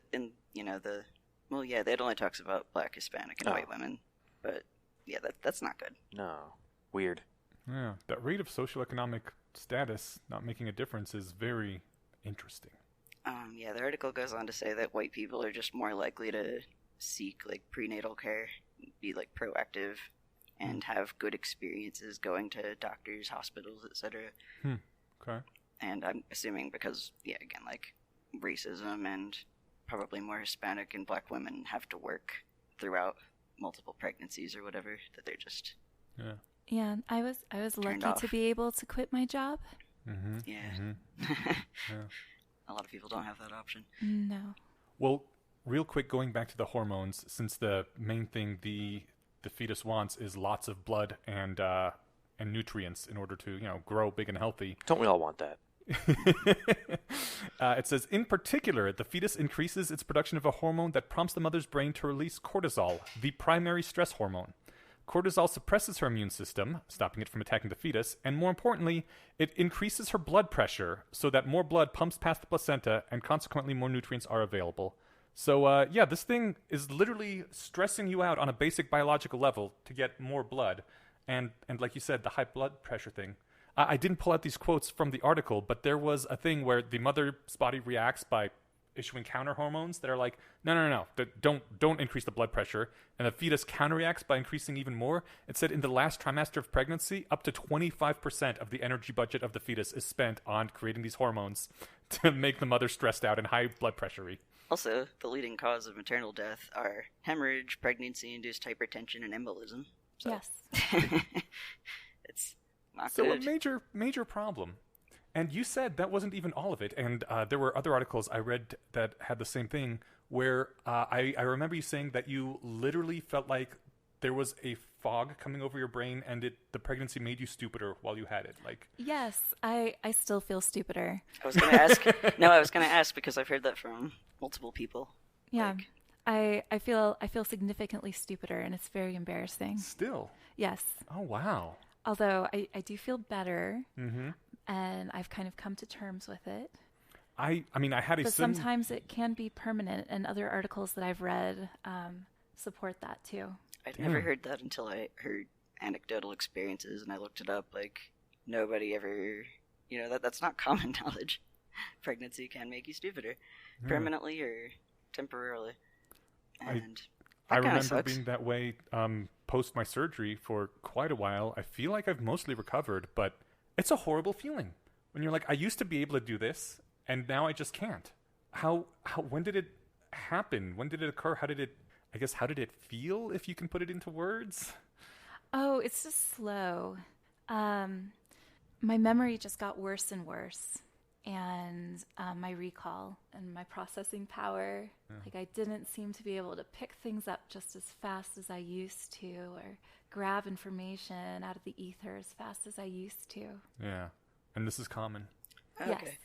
only talks about Black, Hispanic, and white women, but yeah, that's not good. No, weird. Yeah, that rate of socioeconomic status not making a difference is very interesting. The article goes on to say that white people are just more likely to seek like prenatal care, be like proactive, and have good experiences going to doctors, hospitals, etc. Okay. And I'm assuming because, again, like racism and probably more Hispanic and Black women have to work throughout multiple pregnancies or whatever, that they're just Yeah, I was lucky to be able to quit my job. Mm-hmm. Yeah. Mm-hmm. Yeah. A lot of people don't have that option. No. Well, real quick, going back to the hormones, since the main thing the fetus wants is lots of blood and nutrients in order to grow big and healthy. Don't we all want that? It says, in particular, the fetus increases its production of a hormone that prompts the mother's brain to release cortisol, the primary stress hormone. Cortisol suppresses her immune system, stopping it from attacking the fetus, and more importantly, it increases her blood pressure so that more blood pumps past the placenta and consequently more nutrients are available. So, this thing is literally stressing you out on a basic biological level to get more blood. And like you said, the high blood pressure thing. I didn't pull out these quotes from the article, but there was a thing where the mother's body reacts by issuing counter hormones that are like, no, don't increase the blood pressure. And the fetus counterreacts by increasing even more. It said in the last trimester of pregnancy, up to 25% of the energy budget of the fetus is spent on creating these hormones to make the mother stressed out and high blood pressure-y. Also, the leading cause of maternal death are hemorrhage, pregnancy-induced hypertension, and embolism. So. Yes. It's not good. So a major problem. And you said that wasn't even all of it. And there were other articles I read that had the same thing where I remember you saying that you literally felt like there was a fog coming over your brain and the pregnancy made you stupider while you had it. Like, yes, I still feel stupider. I was going to ask. I was going to ask because I've heard that from multiple people. Yeah. I feel significantly stupider, and it's very embarrassing. Still? Yes. Oh, wow. Although I do feel better, and I've kind of come to terms with it. I mean, I had a... But sometimes it can be permanent, and other articles that I've read support that, too. I'd never heard that until I heard anecdotal experiences, and I looked it up. Like, nobody ever... that's not common knowledge. Pregnancy can make you stupider, permanently or temporarily. And I remember being that way post my surgery for quite a while. I feel like I've mostly recovered, but it's a horrible feeling when you're like, I used to be able to do this, and now I just can't. When did it happen? When did it occur? How did it feel, if you can put it into words? Oh, it's just slow. My memory just got worse and worse. and my recall and my processing power. Like I didn't seem to be able to pick things up just as fast as I used to, or grab information out of the ether as fast as I used to. Yeah. And this is common. Okay.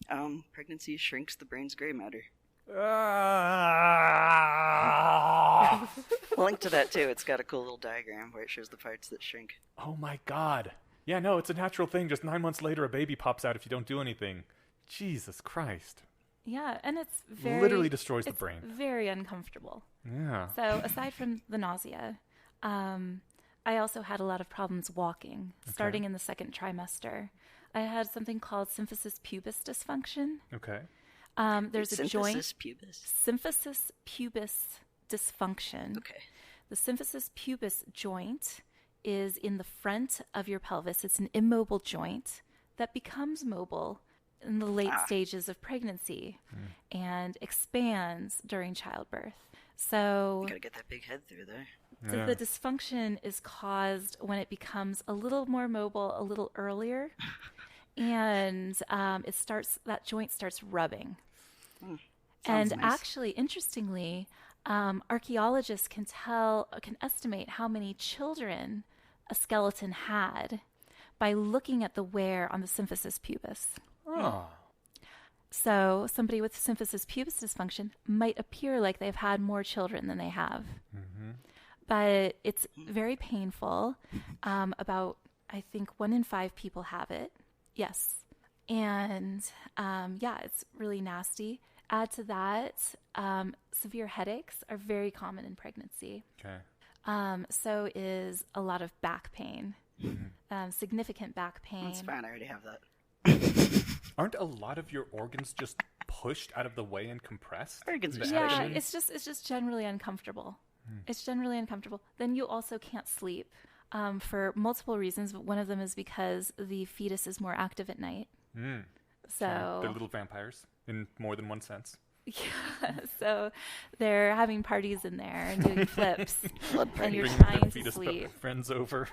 Yes. Pregnancy shrinks the brain's gray matter. Link to that too. It's got a cool little diagram where it shows the parts that shrink. Oh my God. Yeah, no, it's a natural thing. Just 9 months later, a baby pops out if you don't do anything. Jesus Christ. Yeah, and it's literally destroys the brain. Very uncomfortable. Yeah. So aside from the nausea, I also had a lot of problems walking starting in the second trimester. I had something called symphysis pubis dysfunction. Okay. There's a joint. Symphysis pubis dysfunction. Okay. The symphysis pubis joint is in the front of your pelvis. It's an immobile joint that becomes mobile in the late stages of pregnancy and expands during childbirth. So you gotta get that big head through there. So the dysfunction is caused when it becomes a little more mobile a little earlier, and that joint starts rubbing. And nice. actually, interestingly, archaeologists can estimate how many children a skeleton had by looking at the wear on the symphysis pubis. Oh. So somebody with symphysis pubis dysfunction might appear like they've had more children than they have. Mm-hmm. But it's very painful. About, I think, 1 in 5 people have it. Yes. And, it's really nasty. Add to that, severe headaches are very common in pregnancy. Okay. So is a lot of back pain, significant back pain. That's fine. I already have that. Aren't a lot of your organs just pushed out of the way and compressed? Organs are Yeah, squishy. it's just generally uncomfortable. It's generally uncomfortable. Then you also can't sleep for multiple reasons, but one of them is because the fetus is more active at night. So They're little vampires in more than one sense. Yeah, so they're having parties in there and doing flips, and you're Bringing trying their to fetus sleep. friends over.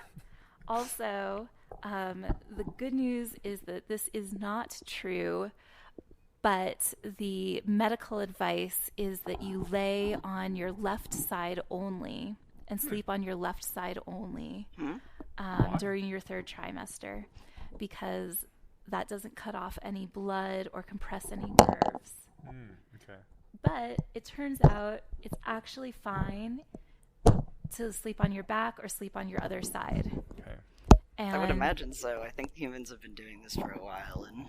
Also, the good news is that this is not true, but the medical advice is that you lay on your left side only and sleep on your left side only during your 3rd trimester, because that doesn't cut off any blood or compress any nerves. Okay. But it turns out it's actually fine to sleep on your back or sleep on your other side. Okay. And I would imagine so. I think humans have been doing this for a while, and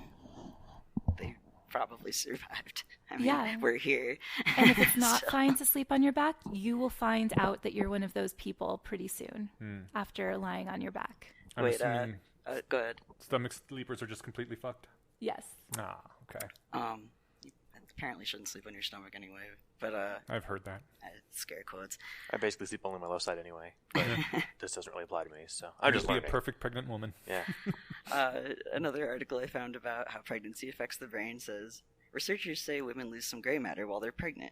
they probably survived. I mean, we're here. And if it's not fine to sleep on your back, you will find out that you're one of those people pretty soon after lying on your back. I'm Wait, assuming go ahead. stomach sleepers are just completely fucked. Yes. Ah, okay. You apparently shouldn't sleep on your stomach anyway, but I've heard that. scare quotes. I basically sleep only on my left side anyway, but this doesn't really apply to me, so I'm just be a learning. perfect pregnant woman. Yeah. Another article I found about how pregnancy affects the brain says, researchers say women lose some gray matter while they're pregnant,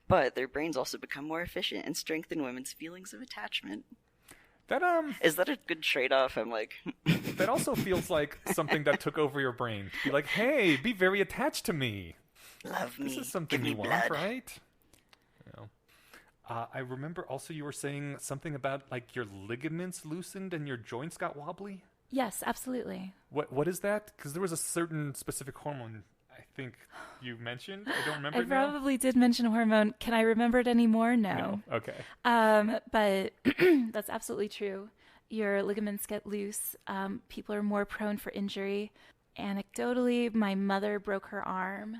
but their brains also become more efficient and strengthen women's feelings of attachment. That Is that a good trade-off? I'm like... that also feels like something that took over your brain. To be like, hey, be very attached to me. Love me. This is something Give me you want, blood. right? I remember also you were saying something about like your ligaments loosened and your joints got wobbly. Yes, absolutely. What is that? Because there was a certain specific hormone I think you mentioned. I don't remember I it now. probably did mention a hormone. Can I remember it anymore? No. Okay. But that's absolutely true. Your ligaments get loose. People are more prone for injury. Anecdotally, my mother broke her arm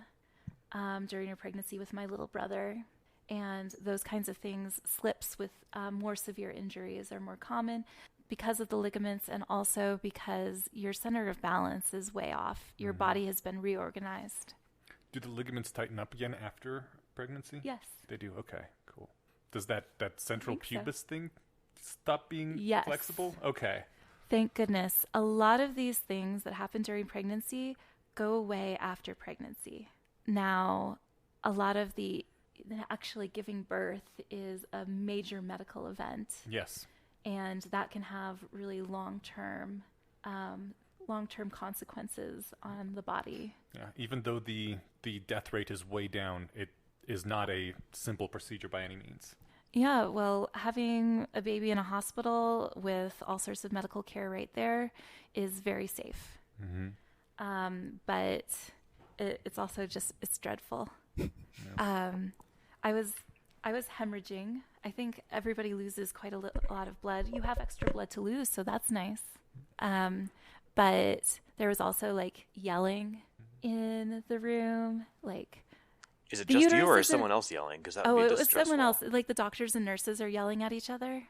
during her pregnancy with my little brother. And those kinds of things, slips with more severe injuries are more common because of the ligaments, and also because your center of balance is way off. Your body has been reorganized. Do the ligaments tighten up again after pregnancy? Yes. They do. Okay, cool. Does that central think so. pubis thing stop being Yes. flexible? Okay. Thank goodness. A lot of these things that happen during pregnancy go away after pregnancy. Now, a lot of the actually giving birth is a major medical event. Yes. And that can have really long-term long-term consequences on the body. Yeah, even though the death rate is way down, it is not a simple procedure by any means. Yeah, well, having a baby in a hospital with all sorts of medical care right there is very safe. Mm-hmm. But it's also just, it's dreadful. Yeah. I was hemorrhaging. I think everybody loses quite a lot of blood. You have extra blood to lose, so that's nice. But there was also like yelling in the room, like. Is it just you or is someone else yelling? Because that would be it just was stressful. someone else. Like the doctors and nurses are yelling at each other.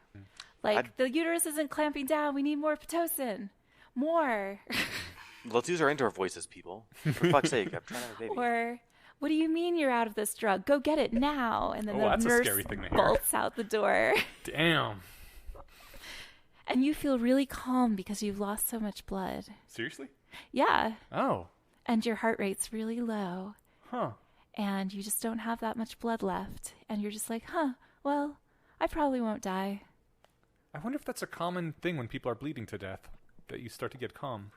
Like, the uterus isn't clamping down. We need more Pitocin. More. Let's use our indoor voices, people. For fuck's sake, I'm trying to have a baby. Or, what do you mean you're out of this drug? Go get it now. And then the that's a nurse scary thing to hear. bolts out the door. Damn. And you feel really calm because you've lost so much blood. Seriously? Yeah. Oh. And your heart rate's really low. Huh. And you just don't have that much blood left. And you're just like, well, I probably won't die. I wonder if that's a common thing when people are bleeding to death, that you start to get calm.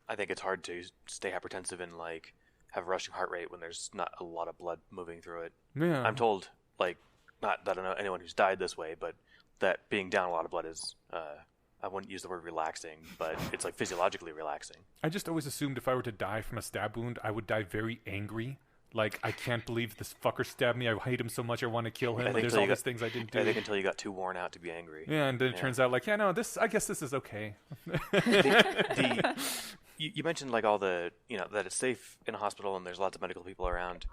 I think it's hard to stay hypertensive and like have a rushing heart rate when there's not a lot of blood moving through it. Yeah. I'm told, like, not that I know anyone who's died this way, but that being down a lot of blood is, I wouldn't use the word relaxing, but it's like physiologically relaxing. I just always assumed if I were to die from a stab wound, I would die very angry. Like, I can't believe this fucker stabbed me. I hate him so much. I want to kill him. And there's all these things I didn't do. I think until you got too worn out to be angry. Yeah, and then it turns out, like, I guess this is okay. You mentioned, like, all the, that it's safe in a hospital and there's lots of medical people around.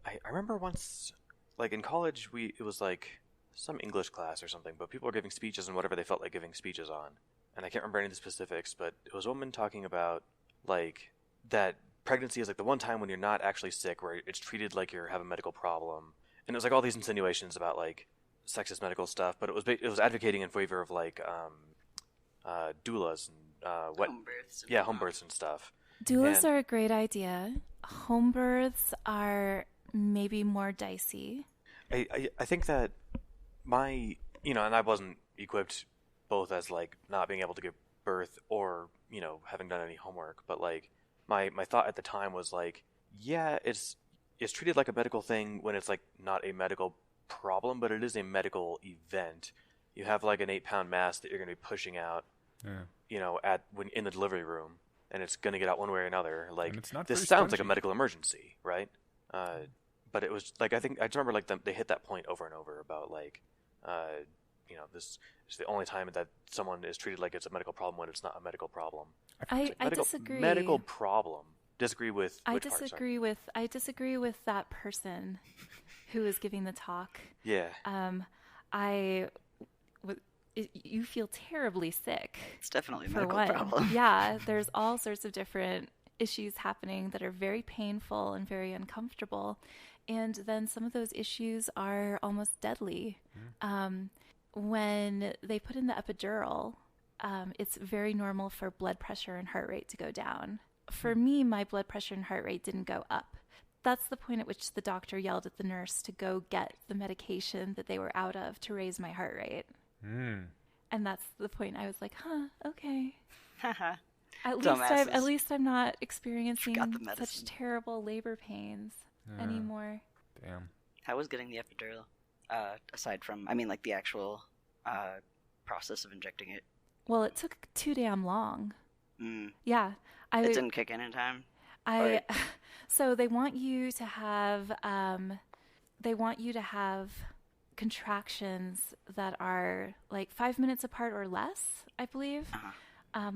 I remember once, like, in college, it was, like, some English class or something, but people were giving speeches on whatever they felt like giving speeches on. And I can't remember any of the specifics, but it was a woman talking about, like, that pregnancy is like the one time when you're not actually sick, where it's treated like you have a medical problem, and it was like all these insinuations about like sexist medical stuff, but it was advocating in favor of like doulas and home births. Home births and stuff. Doulas are a great idea. Home births are maybe more dicey. I think that and I wasn't equipped both as like not being able to give birth or having done any homework, but like. My thought at the time was like, yeah, it's treated like a medical thing when it's like not a medical problem, but it is a medical event. You have like an 8-pound mass that you're going to be pushing out, when in the delivery room, and it's going to get out one way or another. Like, this sounds like a medical emergency, right? But it was like, I just remember like they hit that point over and over about like, this is the only time that someone is treated like it's a medical problem when it's not a medical problem. I disagree. Medical problem. Disagree with. I disagree with that person who is giving the talk. Yeah. You feel terribly sick. It's definitely a for medical one. problem. Yeah, there's all sorts of different issues happening that are very painful and very uncomfortable, and then some of those issues are almost deadly. When they put in the epidural, it's very normal for blood pressure and heart rate to go down. For me, my blood pressure and heart rate didn't go up. That's the point at which the doctor yelled at the nurse to go get the medication that they were out of to raise my heart rate. And that's the point I was like, okay. At least I'm not experiencing such terrible labor pains anymore. Damn. How was getting the epidural? Aside from, like the actual process of injecting it. Well, it took too damn long. Yeah. It didn't kick in time? So they want you to have contractions that are like 5 minutes apart or less, I believe.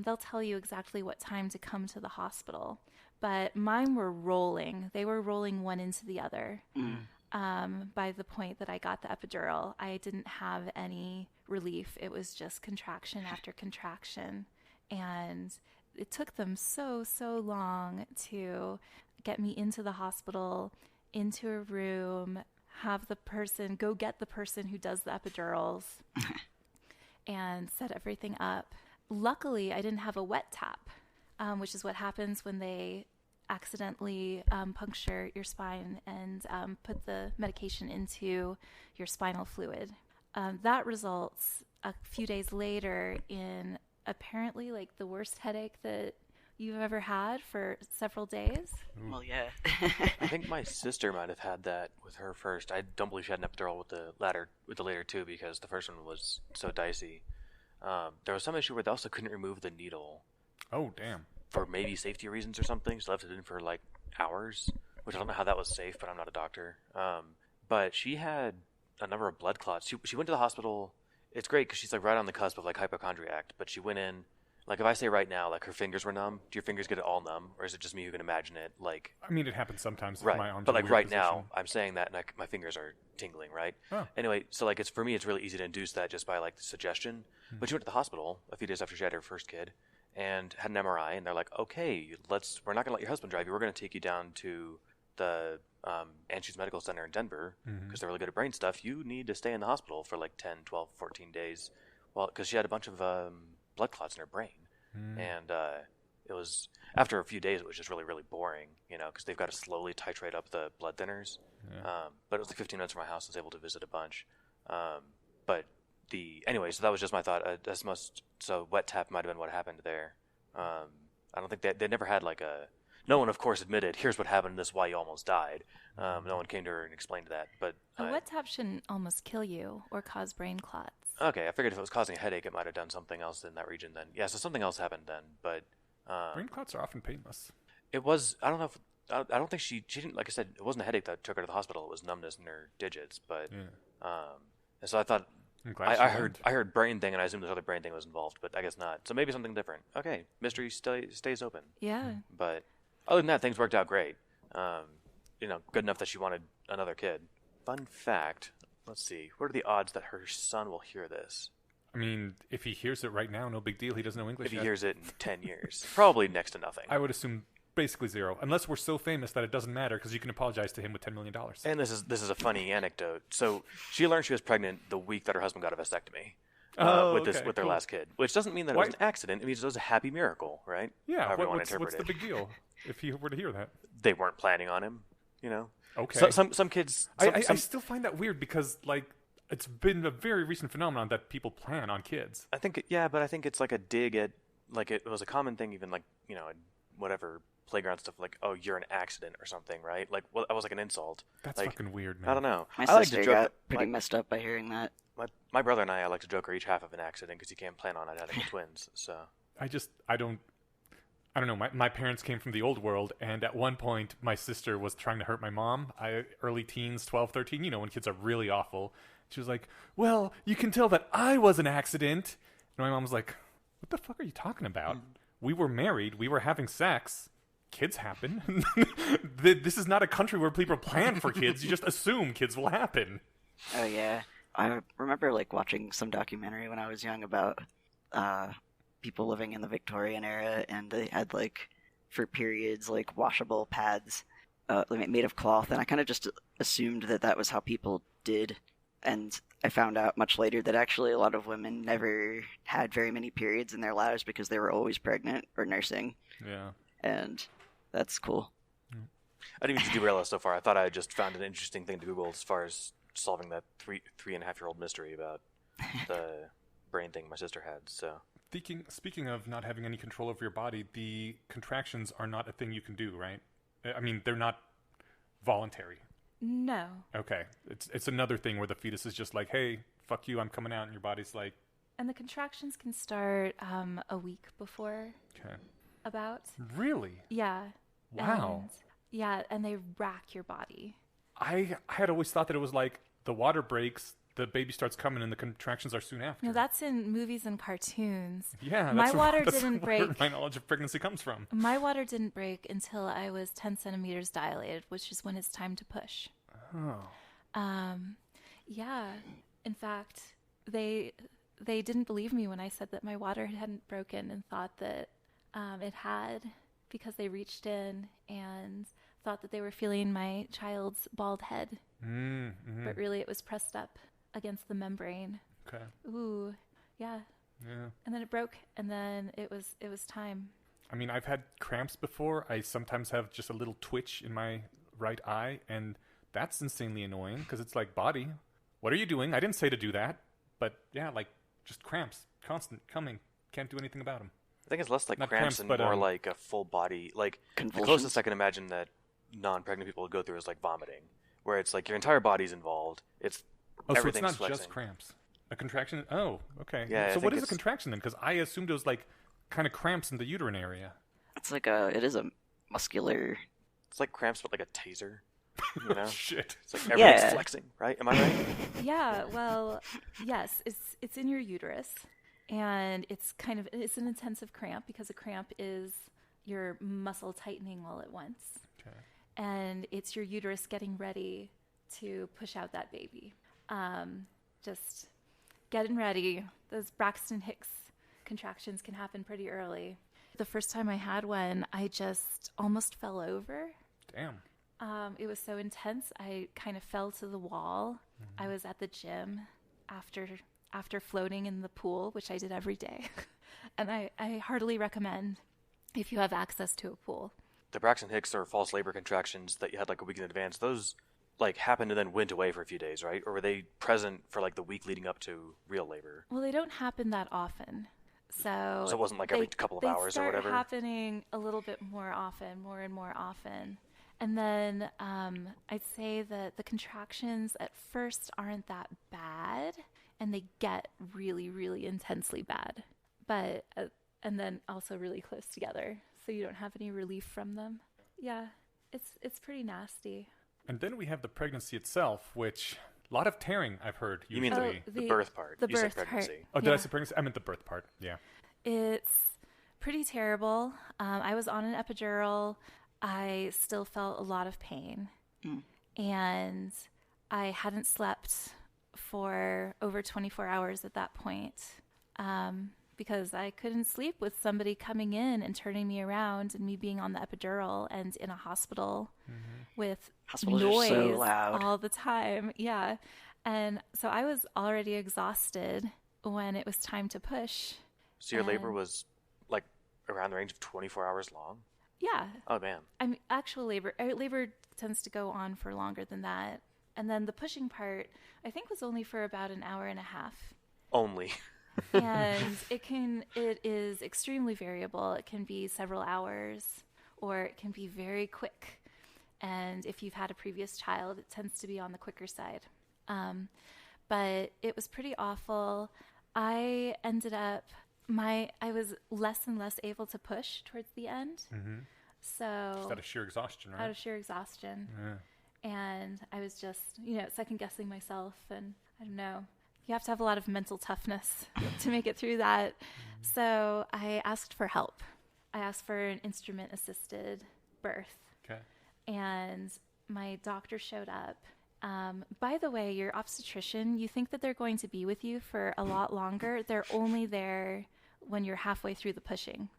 They'll tell you exactly what time to come to the hospital. But mine were rolling. They were rolling one into the other. By the point that I got the epidural, I didn't have any relief. It was just contraction after contraction. And it took them so long to get me into the hospital, into a room, have the person, go get the person who does the epidurals, and set everything up. Luckily, I didn't have a wet tap, which is what happens when they accidentally puncture your spine and put the medication into your spinal fluid. That results a few days later in apparently like the worst headache that you've ever had for several days? Well, yeah. I think my sister might have had that with her first. I don't believe she had an epidural with the later two because the first one was so dicey. There was some issue where they also couldn't remove the needle. Oh, damn. For maybe safety reasons or something. She left it in for like hours, which I don't know how that was safe, but I'm not a doctor. But she had a number of blood clots. She went to the hospital. It's great because she's like right on the cusp of like hypochondriac, but she went in. Like, if I say right now, like, her fingers were numb, do your fingers get it all numb? Or is it just me who can imagine it? Like, I mean, it happens sometimes. right. My arms but, are in like, a weird right position. now, I'm saying that, and my fingers are tingling, right? Oh. Anyway, so, like, for me, it's really easy to induce that just by, like, the suggestion. But she went to the hospital a few days after she had her first kid and had an MRI, and they're like, okay, we're not going to let your husband drive you. We're going to take you down to the Anschutz Medical Center in Denver because they're really good at brain stuff. You need to stay in the hospital for, like, 10, 12, 14 days. Well, because she had a bunch of blood clots in her brain. And it was, after a few days, it was just really, really boring, you know, because they've got to slowly titrate up the blood thinners. Yeah. But it was like 15 minutes from my house. I was able to visit a bunch. Anyway, so that was just my thought. So wet tap might have been what happened there. I don't think they never had like no one, of course, admitted, here's what happened, this is why you almost died. No one came to her and explained that. But A wet tap shouldn't almost kill you or cause brain clots. Okay, I figured if it was causing a headache, it might have done something else in that region then. Yeah, so something else happened then, but... brain clots are often painless. It was, I don't know if... I don't think she didn't, like I said, it wasn't a headache that took her to the hospital, it was numbness in her digits, but... Yeah. And so I thought... I heard brain thing, and I assumed this other brain thing was involved, but I guess not. So maybe something different. Okay, mystery stays open. Yeah. But other than that, things worked out great. You know, good enough that she wanted another kid. Fun fact... Let's see. What are the odds that her son will hear this? I mean, if he hears it right now, no big deal. He doesn't know English If he yet. hears it in 10 years. Probably next to nothing. I would assume basically zero. Unless we're so famous that it doesn't matter because you can apologize to him with $10 million. And this is a funny anecdote. So she learned she was pregnant the week that her husband got a vasectomy. With their last kid. Which doesn't mean that it was an accident. It means it was a happy miracle, right? Yeah, However you want to what's interpret the big deal if he were to hear that? They weren't planning on him, you know? Okay. So, some kids... I still find that weird because, like, it's been a very recent phenomenon that people plan on kids. I think it's like a dig at, like, it was a common thing even, like, you know, whatever playground stuff, like, oh, you're an accident or something, right? Like, well, that was like an insult. That's like, fucking weird, man. I don't know. My I like sister to joke got pretty messed up by hearing that. My brother and I like to joke are each half of an accident because you can't plan on it having twins, so... I don't know. My parents came from the old world, and at one point, my sister was trying to hurt my mom. Early teens, 12, 13, you know, when kids are really awful. She was like, well, you can tell that I was an accident. And my mom was like, what the fuck are you talking about? We were married. We were having sex. Kids happen. This is not a country where people plan for kids. You just assume kids will happen. Oh, yeah. I remember, like, watching some documentary when I was young about people living in the Victorian era, and they had, like, for periods, like, washable pads made of cloth, and I kind of just assumed that was how people did, and I found out much later that actually a lot of women never had very many periods in their lives because they were always pregnant or nursing. Yeah. And that's cool. I didn't mean to derail us so far. I thought I just found an interesting thing to Google as far as solving that 3.5-year-old mystery about the brain thing my sister had, so... Speaking of not having any control over your body, the contractions are not a thing you can do, right? I mean, they're not voluntary. No. Okay. It's another thing where the fetus is just like, hey, fuck you, I'm coming out, and your body's like... And the contractions can start a week before. Okay. About. Really? Yeah. Wow. And they rack your body. I had always thought that it was like the water breaks, the baby starts coming, and the contractions are soon after. No, that's in movies and cartoons. Yeah, that's where didn't break. My knowledge of pregnancy comes from. My water didn't break until I was 10 centimeters dilated, which is when it's time to push. Oh. Yeah. In fact, they didn't believe me when I said that my water hadn't broken and thought that it had, because they reached in and thought that they were feeling my child's bald head. Mm-hmm. But really it was pressed up against the membrane. Okay. Ooh, yeah. Yeah. And then it broke, and then it was time. I mean, I've had cramps before. I sometimes have just a little twitch in my right eye, and that's insanely annoying because it's like, body, what are you doing? I didn't say to do that. But yeah, like just cramps, constant, coming. Can't do anything about them. I think it's less like Not cramps cramps, and but, more like a full body. Like the Convulsions? closest I can imagine that non-pregnant people would go through is like vomiting, where it's like your entire body's involved. It's Oh, so it's everything's not flexing. just cramps. A contraction? Oh, okay. Yeah, I so think what is a it's- contraction then? Because I assumed it was like kind of cramps in the uterine area. It's like it is a muscular. It's like cramps, but like a taser. You know, Shit. it's like everything's Yeah. flexing, right? Am I right? Yeah, well, yes, it's in your uterus, and it's an intensive cramp because a cramp is your muscle tightening all at once, Okay. and it's your uterus getting ready to push out that baby. Just getting ready. Those Braxton Hicks contractions can happen pretty early. The first time I had one, I just almost fell over. Damn. It was so intense, I kind of fell to the wall. I was at the gym after floating in the pool, which I did every day. And I heartily recommend if you have access to a pool. The Braxton Hicks or false labor contractions that you had like a week in advance, those like happened and then went away for a few days, right? Or were they present for like the week leading up to real labor? Well, they don't happen that often. So it wasn't like every couple of hours or whatever? They start happening a little bit more often, more and more often. And then I'd say that the contractions at first aren't that bad, and they get really, really intensely bad. But and then also really close together, so you don't have any relief from them. Yeah, it's pretty nasty. And then we have the pregnancy itself, which a lot of tearing I've heard. You mean Usually. the birth part? The You said birth part. pregnancy. Oh, did I Yeah. say pregnancy? I meant the birth part. Yeah. It's pretty terrible. I was on an epidural. I still felt a lot of pain. And I hadn't slept for over 24 hours at that point because I couldn't sleep with somebody coming in and turning me around and me being on the epidural and in a hospital with Hospitals are noise so loud. all the time. Yeah. And so I was already exhausted when it was time to push. So your labor was like around the range of 24 hours long? Yeah. Oh, man. I mean, actual labor tends to go on for longer than that. And then the pushing part, I think, was only for about an hour and a half. Only. And it is extremely variable. It can be several hours, or it can be very quick. And if you've had a previous child, it tends to be on the quicker side. But it was pretty awful. I ended up, I was less and less able to push towards the end. So Just out of sheer exhaustion, right? out of sheer exhaustion. Yeah. And I was just, second guessing myself. And I don't know, you have to have a lot of mental toughness to make it through that. So I asked for help. I asked for an instrument assisted birth. Okay. And my doctor showed up. By the way, your obstetrician, you think that they're going to be with you for a lot longer. They're only there when you're halfway through the pushing.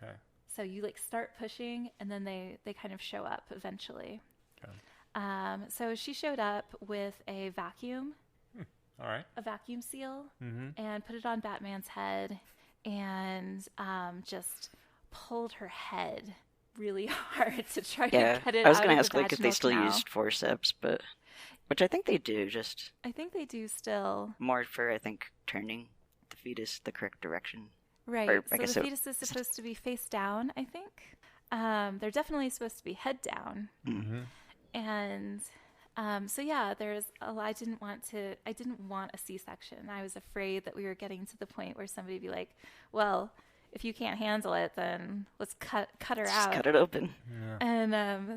Okay. So you start pushing and then they kind of show up eventually. Okay. So she showed up with a vacuum, All right. a vacuum seal, and put it on Batman's head and just pulled her head really hard to try to get it I was out going to of ask the like if they vaginal still canal. used forceps, but which I think they do, just I think they do still. more for I think turning the fetus the correct direction. Right. Or, I So guess the it- fetus is supposed to be face down, I think. They're definitely supposed to be head down. And so yeah, I didn't want a C-section. I was afraid that we were getting to the point where somebody would be like, well, if you can't handle it, then let's cut her Just out. cut it open. And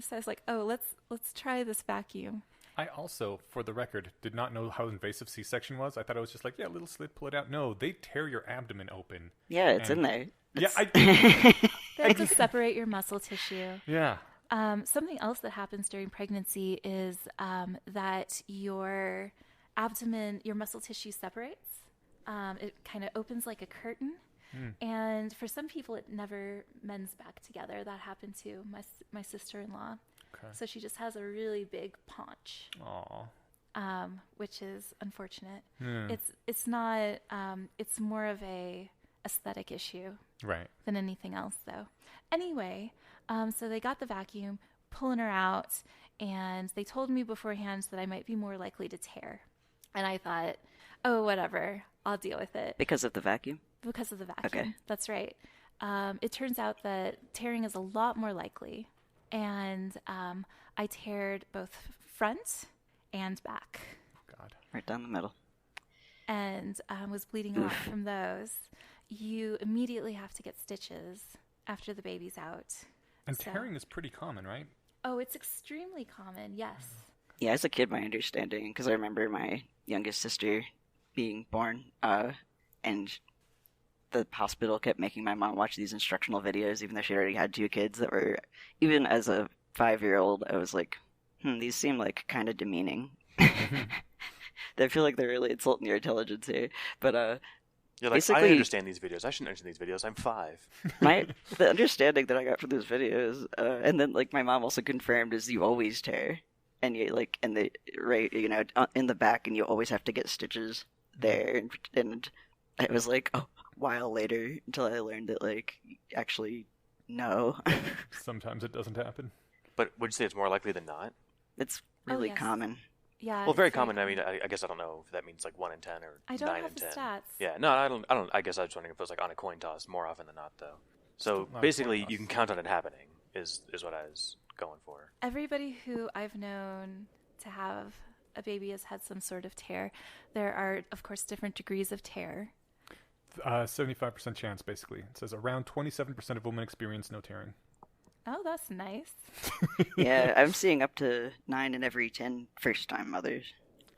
so I was like, oh, let's try this vacuum. I also, for the record, did not know how invasive C-section was. I thought it was just like, yeah, a little slit, pull it out. No, they tear your abdomen open. Yeah, it's And- in there. Yeah, They have to separate your muscle tissue. yeah. Something else that happens during pregnancy is that your abdomen, your muscle tissue separates. It kind of opens like a curtain. And for some people, it never mends back together. That happened to my sister-in-law. Okay. So she just has a really big paunch, Aw. which is unfortunate. Yeah. It's not. It's more of a aesthetic issue Right. than anything else, though. Anyway, so they got the vacuum, pulling her out, and they told me beforehand that I might be more likely to tear. And I thought, oh, whatever, I'll deal with it. Because of the vacuum. Because of the vacuum. Okay. That's right. it turns out that tearing is a lot more likely. And I teared both front and back. God. Right down the middle. And was bleeding a lot from those. You immediately have to get stitches after the baby's out. And tearing is pretty common, right? Oh, it's extremely common, yes. Yeah, as a kid, my understanding, because I remember my youngest sister being born, and the hospital kept making my mom watch these instructional videos, even though she already had 2 kids that were, even as a 5-year-old, I was like, these seem like kind of demeaning. I feel like they're really insulting your intelligence here. But, You're like, basically, I understand these videos. I shouldn't understand these videos. I'm 5. the understanding that I got from those videos, and then, like, my mom also confirmed is you always tear. And you, like, in the, right, you know, in the back, and you always have to get stitches there. And I was like, a while later, until I learned that, like, actually, no. Sometimes it doesn't happen. But would you say it's more likely than not? It's really yes. common. Yeah. Well, very common. I mean, I guess I don't know if that means like 1 in 10 or I don't 9 have in the 10. stats. Yeah, no, I don't. I guess I was wondering if it was like on a coin toss more often than not, though. So Still not a basically, coin toss. you can count on it happening. Is what I was going for. Everybody who I've known to have a baby has had some sort of tear. There are, of course, different degrees of tear. 75% chance, basically. It says around 27% of women experience no tearing. Oh, that's nice. Yeah, I'm seeing up to 9 in every 10 first-time mothers.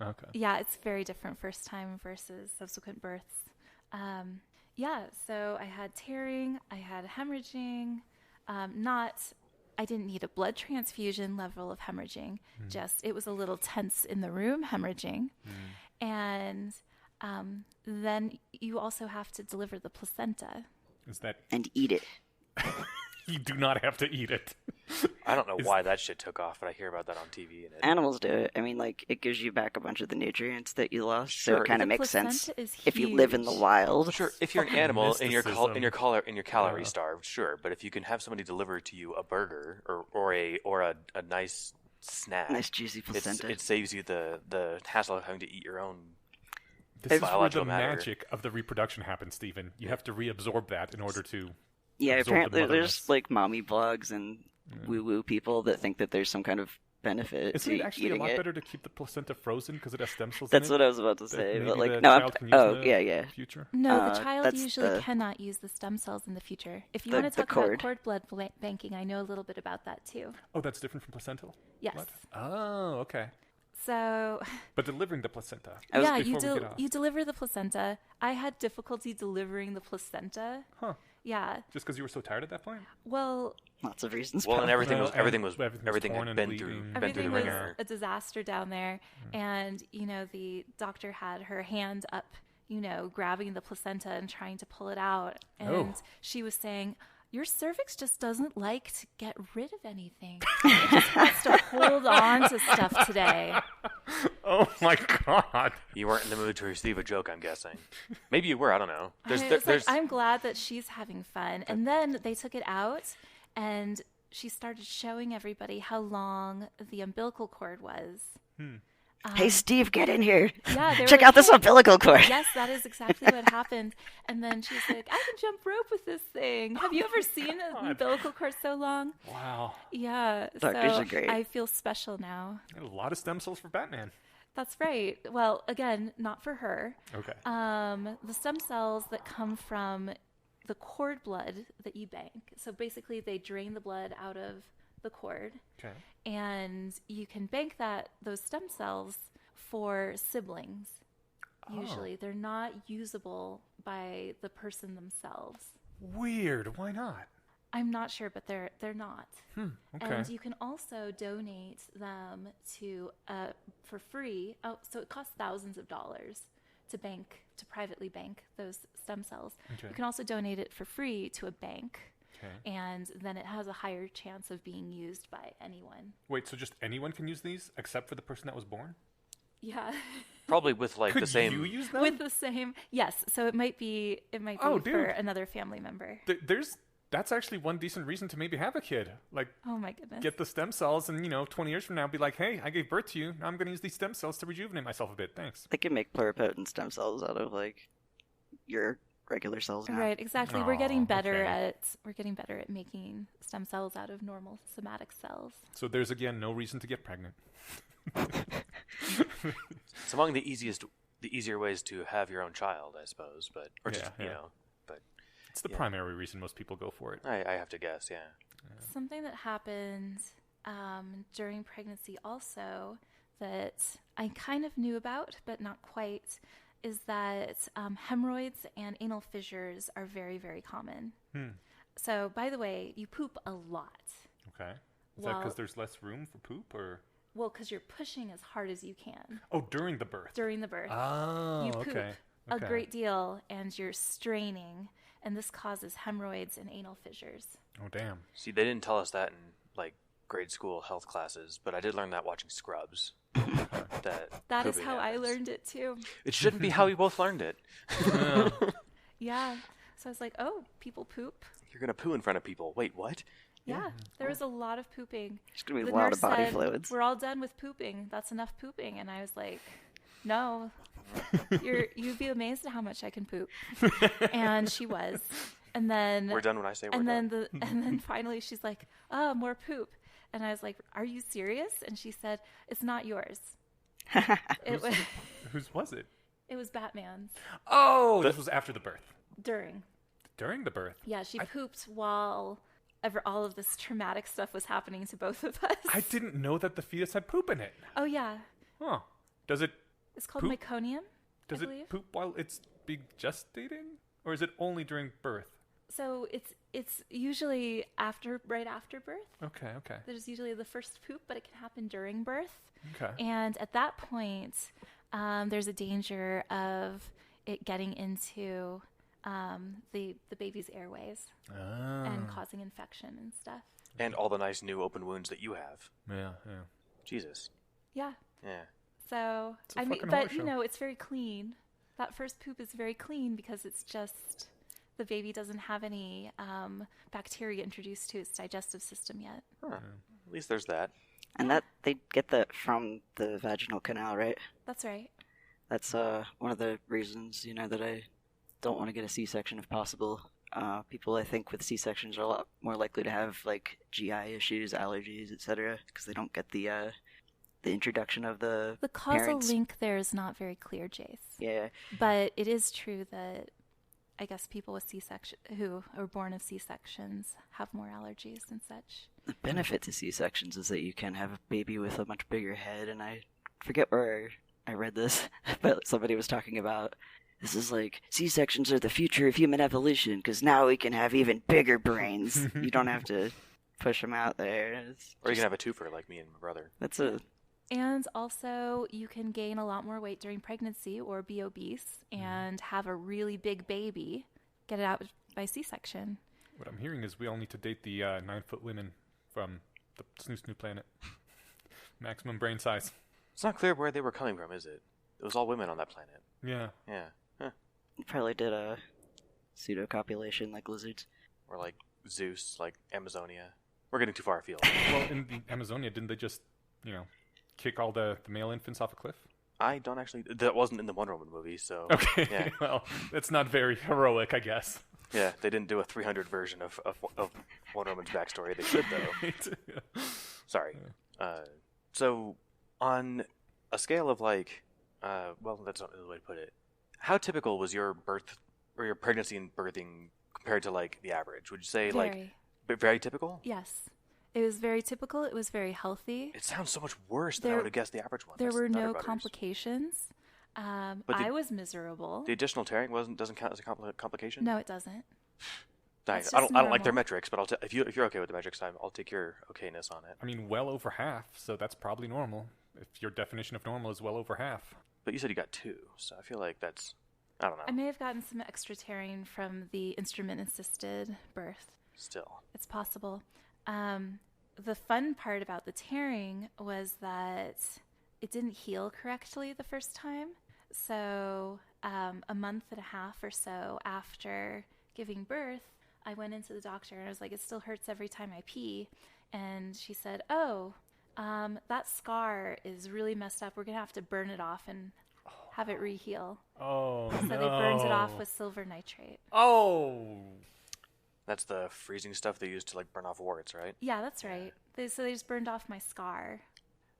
Okay. Yeah, it's very different first time versus subsequent births. Yeah, so I had tearing, I had hemorrhaging, I didn't need a blood transfusion level of hemorrhaging, just it was a little tense in the room hemorrhaging. And then you also have to deliver the placenta. Is that And eat it. you do not have to eat it? I don't know why that shit took off, but I hear about that on TV. And Animals do it. I mean, like, it gives you back a bunch of the nutrients that you lost, so Sure. it kind The of makes sense placenta is if you live in the huge. wild. sure, if you're an animal and you're mysticism. calorie starved, sure. But if you can have somebody deliver to you a burger or a nice snack, Nice juicy placenta. it saves you the hassle of having to eat your own. This is where the biological matter. magic of the reproduction happens, Stephen. You have to reabsorb that in order to... Yeah, absorb the apparently there's motherness. like mommy blogs and woo-woo people that think that there's some kind of benefit Isn't to it actually a eating lot it. better to keep the placenta frozen because it has stem cells That's in it? what I was about to that say, maybe but like the no, child can use in the yeah. future? No, the child that's usually the- cannot use the stem cells in the future. If you The- want to the talk about cord. cord blood banking, I know a little bit about that too. Oh, that's different from placental? Yes. What? Oh, okay. So, But delivering the placenta. yeah, before we get off. you deliver the placenta. I had difficulty delivering the placenta. Huh. Yeah. Just because you were so tired at that point? Well, Lots of reasons. Well, and probably. everything was Well, everything and was everything was everything torn had and been through bleeding. been through everything the was ringer. a disaster down there. And, you know, the doctor had her hand up, you know, grabbing the placenta and trying to pull it out. And Oh. she was saying, your cervix just doesn't like to get rid of anything. It just wants to hold on to stuff today. Oh, my God. You weren't in the mood to receive a joke, I'm guessing. Maybe you were. I don't know. I was like, I'm glad that she's having fun. And then they took it out, and she started showing everybody how long the umbilical cord was. Hey, Steve, get in here. Yeah, they were Check like, out this "Hey." umbilical cord. Yes, that is exactly what happened. And then she's like, I can jump rope with this thing. Have you ever seen an umbilical cord so long? Wow. Yeah. Doctors so are great. I feel special now. A lot of stem cells for Batman. That's right. Well, again, not for her. Okay. The stem cells that come from the cord blood that you bank. So basically, they drain the blood out of the cord, Okay. and you can bank those stem cells for siblings. Usually, they're not usable by the person themselves. Weird. Why not? I'm not sure, but they're not. Okay. And you can also donate them to for free. Oh, so it costs thousands of dollars to privately bank those stem cells. Okay. You can also donate it for free to a bank, Okay. and then it has a higher chance of being used by anyone. Wait, so just anyone can use these except for the person that was born? Yeah, Probably with like Could the same. you use them? with the same. Yes, so it might be Oh, for dude. another family member. That's actually one decent reason to maybe have a kid. Like, Oh my goodness. get the stem cells and, 20 years from now, be like, hey, I gave birth to you. Now I'm going to use these stem cells to rejuvenate myself a bit. Thanks. They can make pluripotent stem cells out of like your regular cells now. Right, exactly. Aw, we're getting better okay. at making stem cells out of normal somatic cells. So there's again no reason to get pregnant. It's among the easier ways to have your own child, I suppose. But or just Yeah, yeah. but It's the Yeah. primary reason most people go for it. I have to guess, yeah. Something that happened during pregnancy also that I kind of knew about, but not quite, is that hemorrhoids and anal fissures are very, very common. So, by the way, you poop a lot. Okay. Is that Well- because there's less room for poop, or? Well, because you're pushing as hard as you can Oh, during the birth. during the birth. Oh, You poop okay. a Okay. great deal, and you're straining, and this causes hemorrhoids and anal fissures. Oh, damn. See, they didn't tell us that in like grade school health classes, but I did learn that watching Scrubs. That is pooping how I happens. learned it too. It shouldn't be how we both learned it. Yeah. So I was like, oh, people poop. You're gonna poo in front of people. Wait, what? Yeah, there was a lot of pooping. There's going to be The a lot nurse of body said, fluids. we're all done with pooping. That's enough pooping. And I was like, no, you'd be amazed at how much I can poop. And she was. And then We're done when I say we're and done. then and then finally she's like, oh, more poop. And I was like, are you serious? And she said, it's not yours. It was Whose was it? it was Batman's Oh, this was after the birth. during. During the birth. Yeah, she pooped while all of this traumatic stuff was happening to both of us. I didn't know that the fetus had poop in it. Oh yeah. Huh. Does it It's called Poop? meconium, does I it believe. poop while it's being gestating? Or is it only during birth? So it's usually right after birth. Okay, okay. There's usually the first poop, but it can happen during birth. Okay. And at that point, there's a danger of it getting into the baby's airways and causing infection and stuff. And all the nice new open wounds that you have. Yeah, yeah. Jesus. Yeah. Yeah. So It's a I mean, fucking but horror you show. know, it's very clean. That first poop is very clean because it's just the baby doesn't have any bacteria introduced to its digestive system yet. Huh. At least there's that. And that they get that from the vaginal canal, right? That's right. That's one of the reasons, that I don't want to get a C-section if possible. People, I think, with C-sections are a lot more likely to have like GI issues, allergies, etc., because they don't get the introduction of the causal parents. link there is not very clear, Jace. Yeah, But it is true that I guess people with C-section who are born of C-sections have more allergies and such. the benefit to C-sections is that you can have a baby with a much bigger head, and I forget where I read this, but somebody was talking about this is like C-sections are the future of human evolution because now we can have even bigger brains. You don't have to push them out there. Or you can have a twofer like me and my brother. And also, you can gain a lot more weight during pregnancy or be obese and have a really big baby, get it out by C-section. What I'm hearing is we all need to date the 9-foot women from the Snoo Snoo planet. Maximum brain size. It's not clear where they were coming from, is it? It was all women on that planet. Yeah. Yeah. Huh. Probably did a pseudo-copulation like lizards. Or like Zeus, like Amazonia. We're getting too far afield. Well, in the Amazonia, didn't they just, kick all the male infants off a cliff? I don't actually... That wasn't in the Wonder Woman movie, so... Okay. Yeah. Well, that's not very heroic, I guess. Yeah, they didn't do a 300 version of Wonder Woman's backstory. They should, though. Sorry. So, on a scale of like... well, that's not the way to put it. How typical was your birth, or your pregnancy and birthing compared to, like, the average? Would you say, very typical? Yes. It was very typical. It was very healthy. It sounds so much worse than I would have guessed the average one. There were no butters. complications. But I was miserable. The additional tearing doesn't count as a Mm. complication? No, it doesn't. Nice. It's I just don't like their normal. metrics, but if you're okay with the metrics, I'll take your okayness on it. I mean, well over half, so that's probably normal. If your definition of normal is well over half. But you said you got 2, so I feel like that's... I don't know. I may have gotten some extra tearing from the instrument-assisted birth. Still. It's possible. The fun part about the tearing was that it didn't heal correctly the first time. So a month and a half or so after giving birth, I went into the doctor and I was like, it still hurts every time I pee. And she said, that scar is really messed up. We're going to have to burn it off and have it reheal. Oh, So they burned it off with silver nitrate. Oh. That's the freezing stuff they use to like burn off warts, right? Yeah, that's right. So they just burned off my scar.